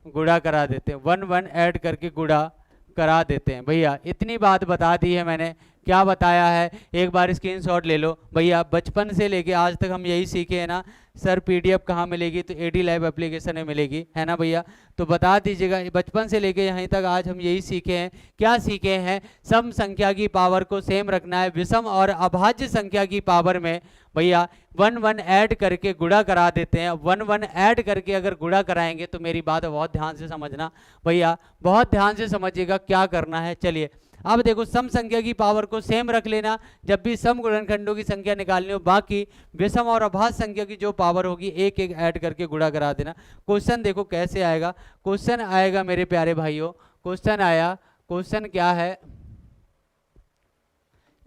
गुणा करा देते हैं, 1 ऐड करके गुणा करा देते हैं। भैया इतनी बात बता दी है मैंने, क्या बताया है एक बार स्क्रीनशॉट ले लो भैया। बचपन से लेके आज तक हम यही सीखे हैं ना सर, पीडीएफ कहाँ मिलेगी, तो एडी लैब एप्लीकेशन में मिलेगी, है ना भैया। तो बता दीजिएगा, बचपन से लेके यहीं तक आज हम यही सीखे हैं। क्या सीखे हैं? सम संख्या की पावर को सेम रखना है, विषम और अभाज्य संख्या की पावर में भैया 1 1 ऐड करके गुणा करा देते हैं। 1 1 ऐड करके अगर गुणा कराएंगे तो मेरी बात बहुत ध्यान से समझना भैया, बहुत ध्यान से समझिएगा क्या करना है। चलिए अब देखो, सम संख्या की पावर को सेम रख लेना जब भी सम गुणनखंडों की संख्या निकालनी हो, बाकी विषम और अभाज्य संख्या की जो पावर होगी एक एक ऐड करके गुणा करा देना। क्वेश्चन देखो कैसे आएगा। क्वेश्चन आएगा मेरे प्यारे भाइयों, क्वेश्चन आया, क्वेश्चन क्या है,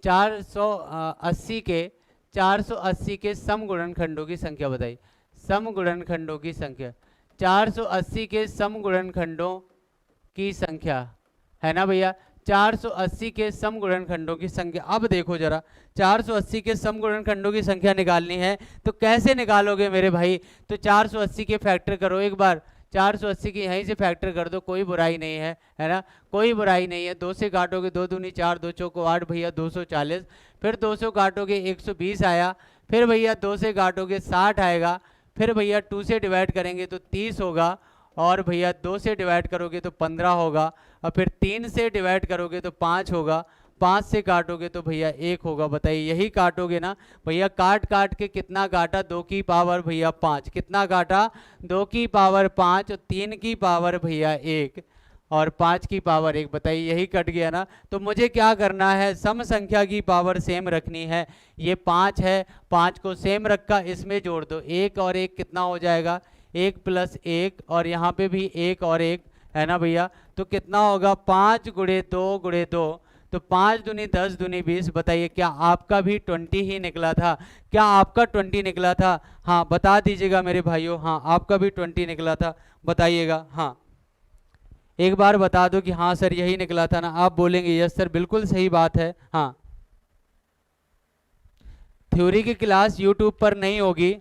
480 के सम गुणनखंडों की संख्या बताइए। सम गुणनखंडों की संख्या, 480 के सम गुणनखंडों की संख्या, है ना भैया। 480 के सम गुणनखंडों की संख्या। अब देखो जरा, 480 के सम गुणनखंडों की संख्या निकालनी है तो कैसे निकालोगे मेरे भाई? तो 480 के फैक्टर करो एक बार, 480 की यहीं से फैक्टर कर दो, कोई बुराई नहीं है ना, कोई बुराई नहीं है। 2 से काटोगे 2 दूनी 4, 2 चौको 8 भैया 240, फिर 2 से काटोगे 120 आया, फिर भैया 2 से काटोगे 60 आएगा, फिर भैया 2 से डिवाइड करेंगे तो 30 होगा, और भैया 2 से डिवाइड करोगे तो 15 होगा, और फिर 3 से डिवाइड करोगे तो 5 होगा, 5 से काटोगे तो भैया 1 होगा। बताइए यही काटोगे ना भैया, काट काट के कितना काटा? 2 की पावर भैया 5, कितना काटा? 2 की पावर 5, और 3 की पावर भैया 1, और 5 की पावर 1। बताइए यही कट गया ना। तो मुझे क्या करना है? सम संख्या की पावर सेम रखनी है। ये 5 है, 5 को सेम रखा, इसमें जोड़ दो, 1 और 1 कितना हो जाएगा? 1 + 1, और यहाँ पे भी 1 और 1, है ना भैया। तो कितना होगा? 5 × 2 × 2, तो 5 दूनी 10 दूनी 20। बताइए क्या आपका भी 20 ही निकला था? क्या आपका 20 निकला था? हाँ बता दीजिएगा मेरे भाइयों, हाँ आपका भी 20 निकला था, बताइएगा। हाँ एक बार बता दो कि हाँ सर यही निकला था ना। आप बोलेंगे यस सर बिल्कुल सही बात है। हाँ थ्योरी की क्लास यूट्यूब पर नहीं होगी,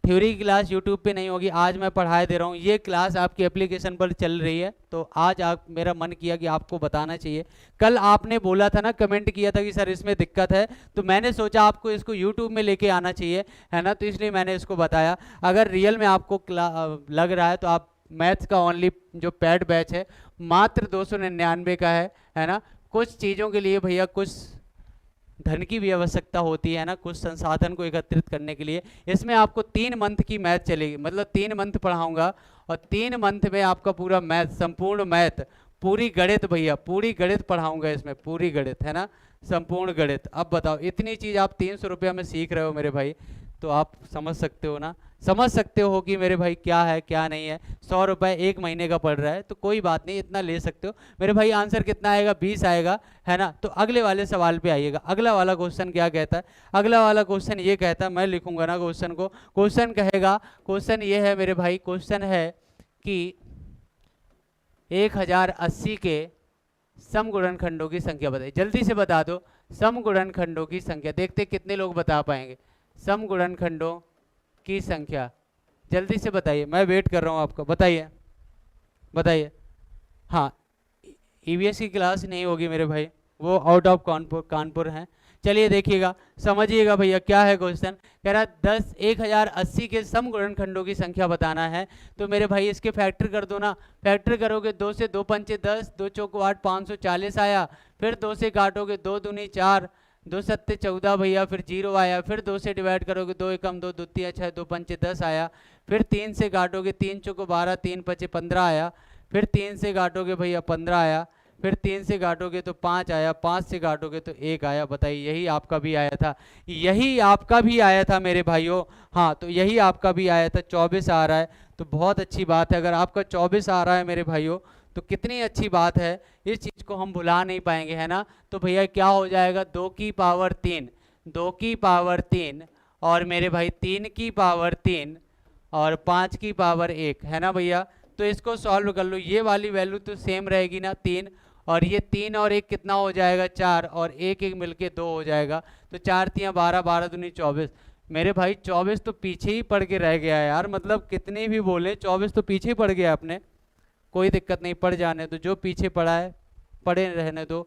थ्योरी की क्लास यूट्यूब पे नहीं होगी, आज मैं पढ़ाए दे रहा हूँ। ये क्लास आपकी एप्लीकेशन पर चल रही है, तो आज आप, मेरा मन किया कि आपको बताना चाहिए। कल आपने बोला था ना, कमेंट किया था कि सर इसमें दिक्कत है, तो मैंने सोचा आपको इसको यूट्यूब में लेके आना चाहिए, है ना, तो इसलिए मैंने इसको बताया। अगर रियल में आपको लग रहा है तो आप मैथ्स का ओनली जो पेड बैच है मात्र 299 का है ना। कुछ चीज़ों के लिए भैया कुछ धन की भी आवश्यकता होती है ना, कुछ संसाधन को एकत्रित करने के लिए। इसमें आपको 3 मंथ की मैथ चलेगी, मतलब 3 मंथ पढ़ाऊंगा, और 3 मंथ में आपका पूरा मैथ, संपूर्ण मैथ, पूरी गणित भैया, पूरी गणित पढ़ाऊंगा इसमें, पूरी गणित, है ना, संपूर्ण गणित। अब बताओ इतनी चीज़ आप 300 रुपया में सीख रहे हो मेरे भाई, तो आप समझ सकते हो ना, समझ सकते हो कि मेरे भाई क्या है क्या नहीं है। 100 रुपये 1 महीने का पड़ रहा है, तो कोई बात नहीं, इतना ले सकते हो मेरे भाई। आंसर कितना आएगा? 20 आएगा, है ना। तो अगले वाले सवाल पे आइएगा। अगला वाला क्वेश्चन क्या कहता है? अगला वाला क्वेश्चन ये कहता है, मैं लिखूंगा ना क्वेश्चन को, क्वेश्चन कहेगा, क्वेश्चन ये है मेरे भाई, क्वेश्चन है कि 1080 के सम गुणनखंडों की संख्या बताइए। जल्दी से बता दो सम गुणनखंडों की संख्या, देखते कितने लोग बता पाएंगे। सम गुणनखंडों की संख्या जल्दी से बताइए, मैं वेट कर रहा हूँ आपका, बताइए बताइए। हाँ ईवीएस की क्लास नहीं होगी मेरे भाई, वो आउट ऑफ कानपुर हैं। चलिए देखिएगा, समझिएगा भैया क्या है क्वेश्चन। कह रहा 1080 के सम गुणनखंडों की संख्या बताना है, तो मेरे भाई इसके फैक्टर कर दो ना। फैक्टर करोगे 2 से 2 पंचे 10, 2 चौको 8, 540 आया, फिर 2 से काटोगे 2 दूनी 4, 2 सत्ते 14 भैया, फिर 0 आया, फिर 2 से डिवाइड करोगे 2 एकम 2, 2 तिया 6, 2 पंचे 10 आया, फिर 3 से काटोगे 3 चौको 12, 3 पचे 15 आया, फिर 3 से काटोगे भैया 15 आया, फिर 3 से काटोगे तो 5 आया, 5 से काटोगे तो 1 आया। बताइए यही आपका भी आया था, यही आपका भी आया था मेरे भाइयों। हाँ तो यही आपका भी आया था, 24 आ रहा है, तो बहुत अच्छी बात है। अगर आपका 24 आ रहा है मेरे भाइयों तो कितनी अच्छी बात है, इस चीज़ को हम भुला नहीं पाएंगे, है ना। तो भैया क्या हो जाएगा? 2 की पावर 3, 2 की पावर 3, और मेरे भाई 3 की पावर 3, और 5 की पावर 1, है ना भैया। तो इसको सॉल्व कर लो, ये वाली वैल्यू तो सेम रहेगी ना 3, और ये 3 और 1 कितना हो जाएगा? 4, और 1 1 मिलके 2 हो जाएगा, तो 4 तियाँ 12, 12 दूनी 24। मेरे भाई 24 तो पीछे ही पड़ के रह गया यार, मतलब कितने भी बोले 24 तो पीछे ही पड़ गया अपने। कोई दिक्कत नहीं, पढ़ जाने दो, जो पीछे पड़ा है पढ़े रहने दो,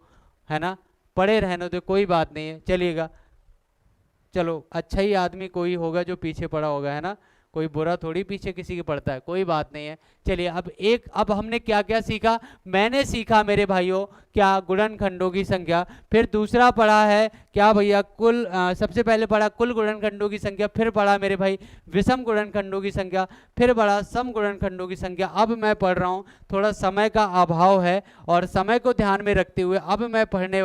है ना, पढ़े रहने दो, कोई बात नहीं है, चलिएगा। चलो अच्छा ही आदमी कोई होगा जो पीछे पड़ा होगा, है ना, कोई बुरा थोड़ी पीछे किसी की पड़ता है, कोई बात नहीं है। चलिए अब हमने क्या क्या सीखा, मैंने सीखा मेरे भाइयों क्या, गुणनखंडों की संख्या। फिर दूसरा पढ़ा है क्या भैया, सबसे पहले पढ़ा कुल गुणनखंडों की संख्या, फिर पढ़ा मेरे भाई विषम गुणनखंडों की संख्या, फिर पढ़ा सम गुणनखंडों की संख्या। अब मैं पढ़ रहा हूँ, थोड़ा समय का अभाव है और समय को ध्यान में रखते हुए अब मैं पढ़ने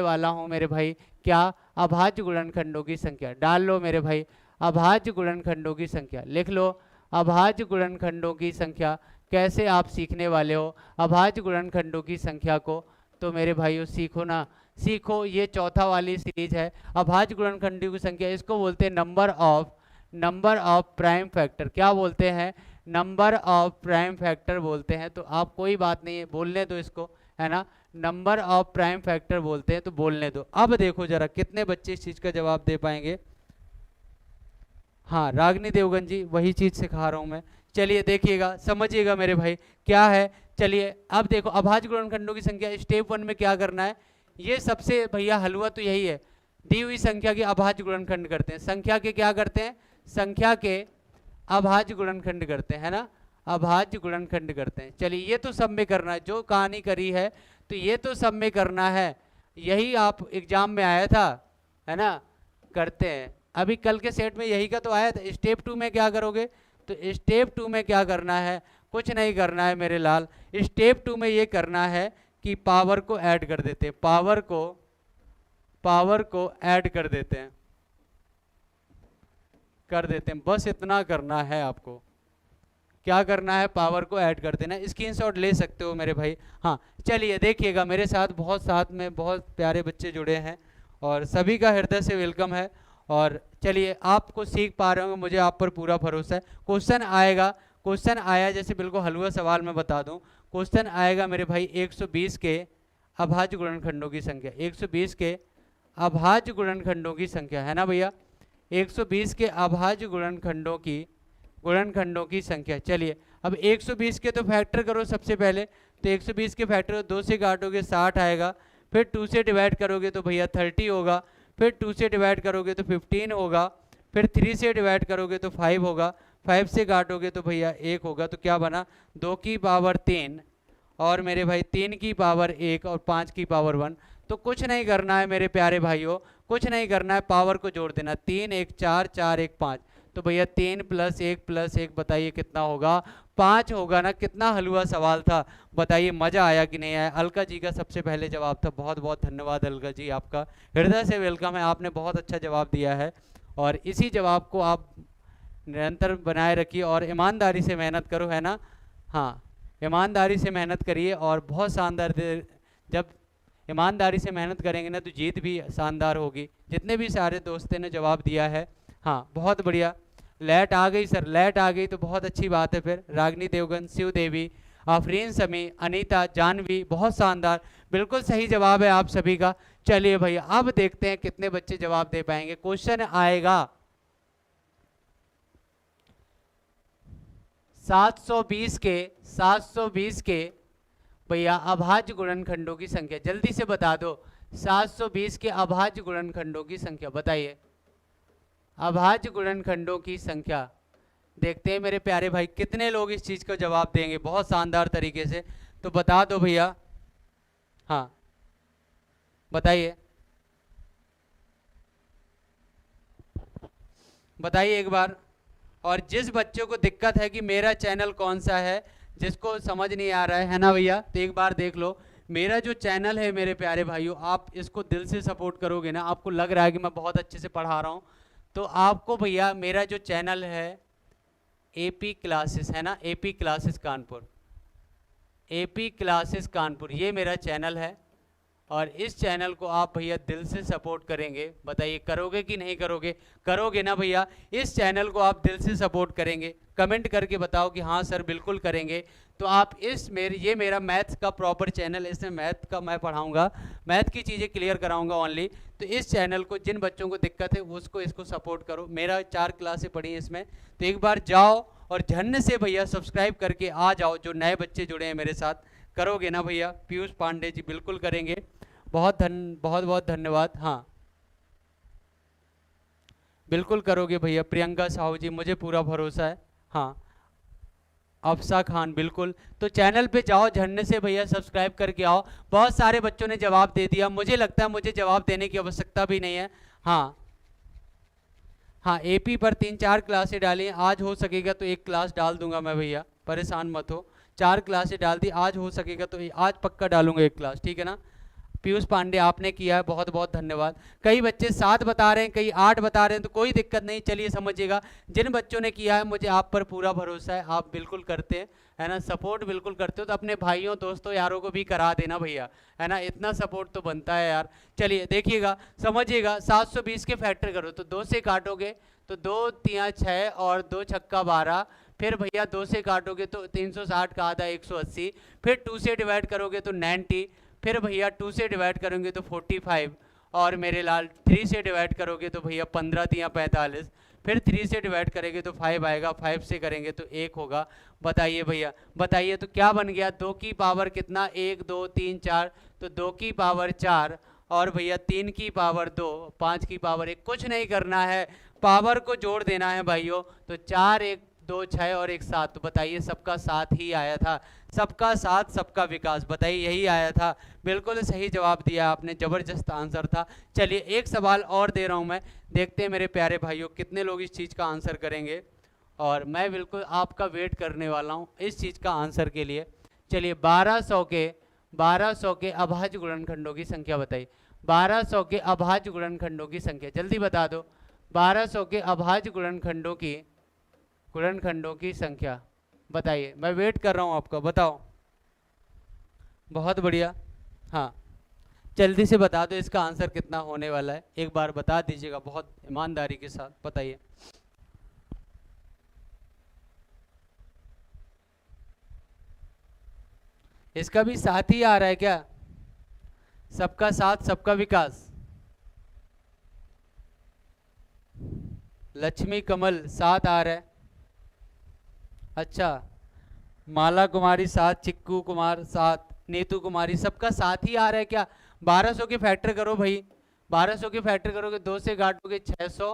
वाला हूँ मेरे भाई क्या, अभाज्य गुणनखंडों की संख्या। डाल लो मेरे भाई अभाज्य गुणनखंडों की संख्या, लिख लो अभाज्य गुणनखंडों की संख्या। कैसे आप सीखने वाले हो अभाज्य गुणनखंडों की संख्या को, तो मेरे भाइयों सीखो ना, सीखो। ये चौथा वाली सीरीज है अभाज्य गुणनखंडों की संख्या, इसको बोलते हैं नंबर ऑफ प्राइम फैक्टर। क्या बोलते हैं, नंबर ऑफ प्राइम फैक्टर बोलते हैं। तो आप कोई बात नहीं है, बोलने दो इसको, है ना, नंबर ऑफ प्राइम फैक्टर बोलते हैं, तो बोलने दो। अब देखो जरा कितने बच्चे इस चीज का जवाब दे पाएंगे। हाँ रागनी देवगन जी, वही चीज सिखा रहा हूं मैं। चलिए देखिएगा, समझिएगा मेरे भाई क्या है। चलिए अब देखो अभाज्य गुणनखंडों की संख्या, स्टेप 1 में क्या करना है, ये सबसे भैया हलवा तो यही है, दी हुई संख्या के अभाज्य गुणनखंड करते हैं। संख्या के क्या करते हैं, संख्या के अभाज्य गुणनखंड करते हैं, है ना, अभाज्य गुणनखंड करते हैं। चलिए ये तो सब में करना है, जो कहानी करी है तो ये तो सब में करना है, यही आप एग्जाम में आया था, है ना, करते हैं। अभी कल के सेट में यही का तो आया था। स्टेप 2 में क्या करोगे, तो स्टेप 2 में क्या करना है, कुछ नहीं करना है मेरे लाल। स्टेप 2 में ये करना है कि पावर को ऐड कर देते हैं, पावर को ऐड कर देते हैं, बस इतना करना है आपको। क्या करना है, पावर को ऐड कर देना। स्क्रीनशॉट ले सकते हो मेरे भाई। हाँ चलिए देखिएगा, मेरे साथ में बहुत प्यारे बच्चे जुड़े हैं और सभी का हृदय से वेलकम है। और चलिए आपको सीख पा रहे होंगे, मुझे आप पर पूरा भरोसा है। क्वेश्चन आया जैसे बिल्कुल हलवा सवाल मैं बता दूं, क्वेश्चन आएगा मेरे भाई 120 के अभाज्य गुणनखंडों की संख्या, 120 के अभाज्य गुणनखंडों की संख्या, है ना भैया, 120 के अभाज्य गुणनखंडों की संख्या। चलिए अब 120 के तो फैक्टर करो सबसे पहले, तो 120 के फैक्टर 2 से काटोगे 60 आएगा, फिर 2 से डिवाइड करोगे तो भैया 30 होगा, फिर 2 से डिवाइड करोगे तो 15 होगा, फिर 3 से डिवाइड करोगे तो 5 होगा, 5 से काटोगे तो भैया 1 होगा। तो क्या बना, 2 की पावर 3 और मेरे भाई 3 की पावर 1 और 5 की पावर 1। तो कुछ नहीं करना है मेरे प्यारे भाइयों, कुछ नहीं करना है, पावर को जोड़ देना, 3 1 4 4 1 5। तो भैया 3 + 1 + 1 बताइए कितना होगा, 5 होगा ना। कितना हलवा सवाल था, बताइए मजा आया कि नहीं आया। अलका जी का सबसे पहले जवाब था, बहुत बहुत धन्यवाद अलका जी, आपका हृदय से वेलकम है, आपने बहुत अच्छा जवाब दिया है। और इसी जवाब को आप निरंतर बनाए रखिए और ईमानदारी से मेहनत करो, है ना, हाँ ईमानदारी से मेहनत करिए और बहुत शानदार, जब ईमानदारी से मेहनत करेंगे ना तो जीत भी शानदार होगी। जितने भी सारे दोस्तों ने जवाब दिया है, हाँ बहुत बढ़िया। लाइट आ गई सर, लाइट आ गई तो बहुत अच्छी बात है। फिर रागनी देवगन, शिव देवी, आफरीन समी, अनीता, जानवी, बहुत शानदार, बिल्कुल सही जवाब है आप सभी का। चलिए भैया अब देखते हैं कितने बच्चे जवाब दे पाएंगे। क्वेश्चन आएगा 720 के भैया अभाज्य गुणनखंडों की संख्या, जल्दी से बता दो 720 के अभाज्य गुणनखंडों की संख्या बताइए, अभाज्य गुणनखंडों की संख्या। देखते हैं मेरे प्यारे भाई कितने लोग इस चीज का जवाब देंगे बहुत शानदार तरीके से, तो बता दो भैया, हाँ बताइए एक बार। और जिस बच्चों को दिक्कत है कि मेरा चैनल कौन सा है, जिसको समझ नहीं आ रहा है ना भैया, तो एक बार देख लो मेरा जो चैनल है मेरे प्यारे भाइयों, आप इसको दिल से सपोर्ट करोगे ना, आपको लग रहा है कि मैं बहुत अच्छे से पढ़ा रहा हूँ, तो आपको भैया मेरा जो चैनल है AP क्लासेस, है ना, AP क्लासेस कानपुर, ये मेरा चैनल है। और इस चैनल को आप भैया दिल से सपोर्ट करेंगे, बताइए करोगे कि नहीं करोगे, करोगे ना भैया। इस चैनल को आप दिल से सपोर्ट करेंगे, कमेंट करके बताओ कि हाँ सर बिल्कुल करेंगे। तो आप ये मेरा मैथ्स का प्रॉपर चैनल, इसमें मैथ का मैं पढ़ाऊंगा, मैथ की चीज़ें क्लियर कराऊंगा ओनली। तो इस चैनल को जिन बच्चों को दिक्कत है उसको इसको सपोर्ट करो। मेरा 4 क्लासें पढ़ी हैं इसमें, तो एक बार जाओ और झन्न से भैया सब्सक्राइब करके आ जाओ। जो नए बच्चे जुड़े हैं मेरे साथ, करोगे ना भैया? पीयूष पांडे जी बिल्कुल करेंगे। बहुत बहुत धन्यवाद। हाँ बिल्कुल करोगे भैया। प्रियंका साहू जी, मुझे पूरा भरोसा है। हाँ अफसा खान बिल्कुल। तो चैनल पे जाओ, झरने से भैया सब्सक्राइब करके आओ। बहुत सारे बच्चों ने जवाब दे दिया, मुझे लगता है मुझे जवाब देने की आवश्यकता भी नहीं है। हाँ हाँ एपी पर 3-4 क्लासें डाली, आज हो सकेगा तो एक क्लास डाल दूंगा मैं भैया, परेशान मत हो। 4 क्लासें डाल दी, आज हो सकेगा तो आज पक्का डालूंगा एक क्लास, ठीक है ना? पीयूष पांडे आपने किया है, बहुत बहुत धन्यवाद। कई बच्चे 7 बता रहे हैं, कई 8 बता रहे हैं, तो कोई दिक्कत नहीं। चलिए समझिएगा, जिन बच्चों ने किया है मुझे आप पर पूरा भरोसा है, आप बिल्कुल करते हैं, है ना? सपोर्ट बिल्कुल करते हो, तो अपने भाइयों दोस्तों यारों को भी करा देना भैया, है ना? इतना सपोर्ट तो बनता है यार। चलिए देखिएगा, समझिएगा। 720 के फैक्टर करो तो 2 से काटोगे तो 2 3 6 और 2 छक्का 12। फिर भैया 2 से काटोगे तो 360 का आधा 180। फिर 2 से डिवाइड करोगे तो 90। फिर भैया 2 से डिवाइड करोगे तो 45। और मेरे लाल 3 से डिवाइड करोगे तो भैया 15 3 45। फिर 3 से डिवाइड करेंगे तो 5 आएगा, 5 से करेंगे तो 1 होगा। बताइए भैया, बताइए तो क्या बन गया? 2 की पावर कितना? 1 2 3 4, तो 2 की पावर 4 और भैया 3 की पावर 2, 5 की पावर 1। कुछ नहीं करना है, पावर को जोड़ देना है भाइयों। तो 4 1 2 6 और 1 7। तो बताइए सबका साथ ही आया था, सबका साथ सबका विकास, बताइए यही आया था। बिल्कुल सही जवाब दिया आपने, जबरदस्त आंसर था। चलिए एक सवाल और दे रहा हूं मैं, देखते हैं मेरे प्यारे भाइयों कितने लोग इस चीज़ का आंसर करेंगे। और मैं बिल्कुल आपका वेट करने वाला हूं इस चीज़ का आंसर के लिए। चलिए 1200 के अभाज्य गुणनखंडों की संख्या बताइए। 1200 के अभाज्य गुणनखंडों की संख्या जल्दी बता दो। 1200 के अभाज्य गुणनखंडों की संख्या बताइए, मैं वेट कर रहा हूं आपका, बताओ। बहुत बढ़िया। हाँ जल्दी से बता दो इसका आंसर कितना होने वाला है, एक बार बता दीजिएगा बहुत ईमानदारी के साथ, बताइए। इसका भी साथ ही आ रहा है क्या? सबका साथ सबका विकास। लक्ष्मी कमल 7 आ रहा है। अच्छा माला कुमारी 7, चिक्कू कुमार 7, नीतू कुमारी, सबका साथ ही आ रहा है क्या? 1200 के फैक्टर करो भाई। 1200 के फैक्टर करोगे, 2 से काटोगे 600,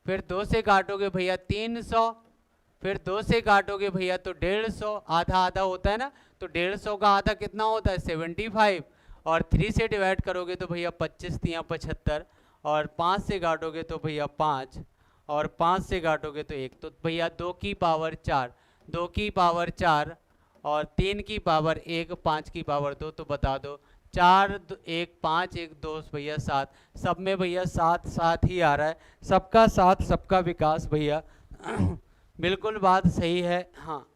फिर 2 से काटोगे भैया 300, फिर 2 से काटोगे भैया तो 150, आधा आधा होता है ना, तो 150 का आधा कितना होता है? 75। और 3 से डिवाइड करोगे तो भैया 25 3 75, और 5 से काटोगे तो भैया 5, और 5 से काटोगे तो 1, तो भैया 2 की पावर 4, 2 की पावर 4 और 3 की पावर 1, 5 की पावर 2। तो बता दो 4 1 5 1 2 भैया 7, सब में भैया 7 7 ही आ रहा है। सबका साथ सबका विकास भैया बिल्कुल बात सही है। हाँ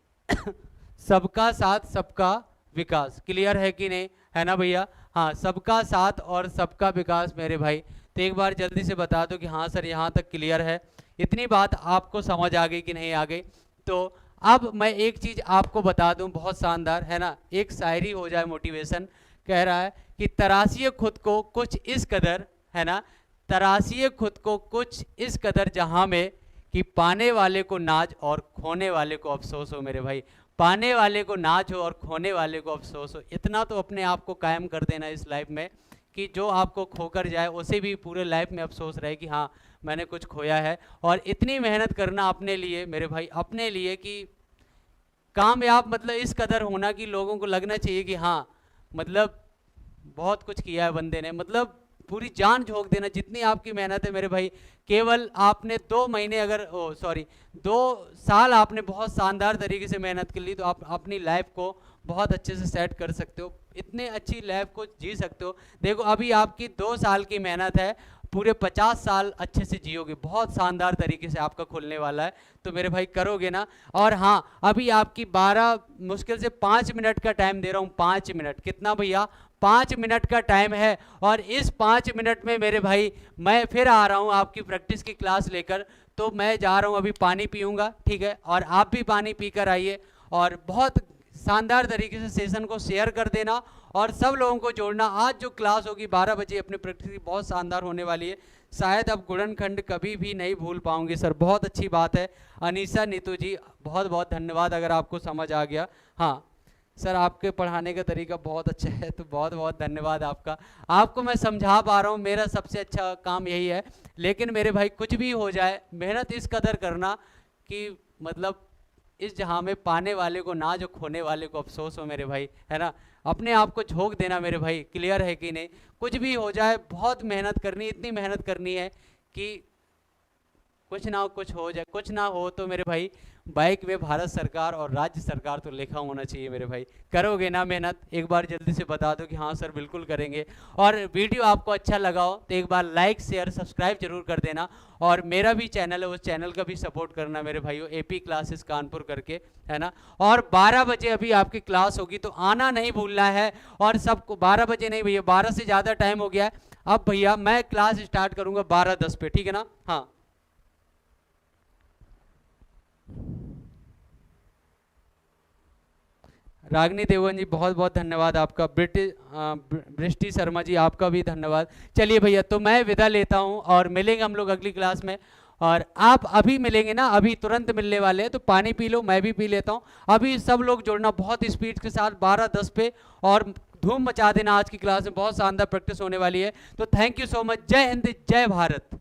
सबका साथ सबका विकास, क्लियर है कि नहीं, है ना भैया? हाँ सबका साथ और सबका विकास मेरे भाई। तो एक बार जल्दी से बता दो कि हाँ सर यहाँ तक क्लियर है। इतनी बात आपको समझ आ गई कि नहीं आ गई? तो अब मैं एक चीज़ आपको बता दूं, बहुत शानदार है ना, एक शायरी हो जाए, मोटिवेशन। कह रहा है कि तराशिए खुद को कुछ इस कदर, है ना, तराशिए खुद को कुछ इस कदर जहां में कि पाने वाले को नाज और खोने वाले को अफसोस हो। मेरे भाई पाने वाले को नाज हो और खोने वाले को अफसोस हो। इतना तो अपने आप को कायम कर देना इस लाइफ में कि जो आपको खोकर जाए उसे भी पूरे लाइफ में अफसोस रहे कि हाँ मैंने कुछ खोया है। और इतनी मेहनत करना अपने लिए मेरे भाई, अपने लिए, कि कामयाब मतलब इस कदर होना कि लोगों को लगना चाहिए कि हाँ मतलब बहुत कुछ किया है बंदे ने, मतलब पूरी जान झोंक देना। जितनी आपकी मेहनत है मेरे भाई, केवल आपने 2 महीने अगर 2 साल आपने बहुत शानदार तरीके से मेहनत कर ली तो आप अपनी लाइफ को बहुत अच्छे से सेट कर सकते हो, इतने अच्छी लाइफ को जी सकते हो। देखो अभी आपकी 2 साल की मेहनत है, पूरे 50 साल अच्छे से जियोगे, बहुत शानदार तरीके से आपका खुलने वाला है। तो मेरे भाई करोगे ना? और हाँ अभी आपकी 12 मुश्किल से 5 मिनट का टाइम दे रहा हूँ। 5 मिनट, कितना भैया? 5 मिनट का टाइम है। और इस 5 मिनट में मेरे भाई मैं फिर आ रहा हूँ आपकी प्रैक्टिस की क्लास लेकर। तो मैं जा रहा हूँ, अभी पानी पीऊँगा, ठीक है? और आप भी पानी पी कर आइए और बहुत शानदार तरीके से सेशन को शेयर कर देना और सब लोगों को जोड़ना। आज जो क्लास होगी 12 बजे अपनी प्रैक्टिस की, बहुत शानदार होने वाली है। शायद अब गुणनखंड कभी भी नहीं भूल पाऊंगे सर, बहुत अच्छी बात है। अनीसा नीतू जी बहुत बहुत धन्यवाद, अगर आपको समझ आ गया। हाँ सर, आपके पढ़ाने का तरीका बहुत अच्छा है, तो बहुत बहुत धन्यवाद आपका। आपको मैं समझा पा रहा हूँ, मेरा सबसे अच्छा काम यही है। लेकिन मेरे भाई कुछ भी हो जाए, मेहनत इस कदर करना कि मतलब इस जहाँ में पाने वाले को ना, जो खोने वाले को अफसोस हो मेरे भाई, है ना। अपने आप को झोंक देना मेरे भाई, क्लियर है कि नहीं। कुछ भी हो जाए बहुत मेहनत करनी, इतनी मेहनत करनी है कि कुछ ना कुछ हो जाए। कुछ ना हो तो मेरे भाई बाइक में भारत सरकार और राज्य सरकार तो लिखा होना चाहिए मेरे भाई। करोगे ना मेहनत? एक बार जल्दी से बता दो कि हाँ सर बिल्कुल करेंगे। और वीडियो आपको अच्छा लगा हो तो एक बार लाइक शेयर सब्सक्राइब जरूर कर देना। और मेरा भी चैनल है, उस चैनल का भी सपोर्ट करना मेरे भाइयों, एपी क्लासेस कानपुर करके, है ना। और 12 बजे अभी आपकी क्लास होगी तो आना नहीं भूलना है। और सबको 12 बजे नहीं भैया, 12 से ज़्यादा टाइम हो गया है। अब भैया मैं क्लास स्टार्ट करूँगा 12:10 पे, ठीक है ना। हाँ रागनी देवन जी बहुत बहुत धन्यवाद आपका। बृष्टि शर्मा जी आपका भी धन्यवाद। चलिए भैया, तो मैं विदा लेता हूं और मिलेंगे हम लोग अगली क्लास में। और आप अभी मिलेंगे ना, अभी तुरंत मिलने वाले हैं, तो पानी पी लो, मैं भी पी लेता हूं। अभी सब लोग जुड़ना बहुत स्पीड के साथ 12:10 पे, और धूम मचा देना। आज की क्लास में बहुत शानदार प्रैक्टिस होने वाली है। तो थैंक यू सो मच। जय हिंद, जय भारत।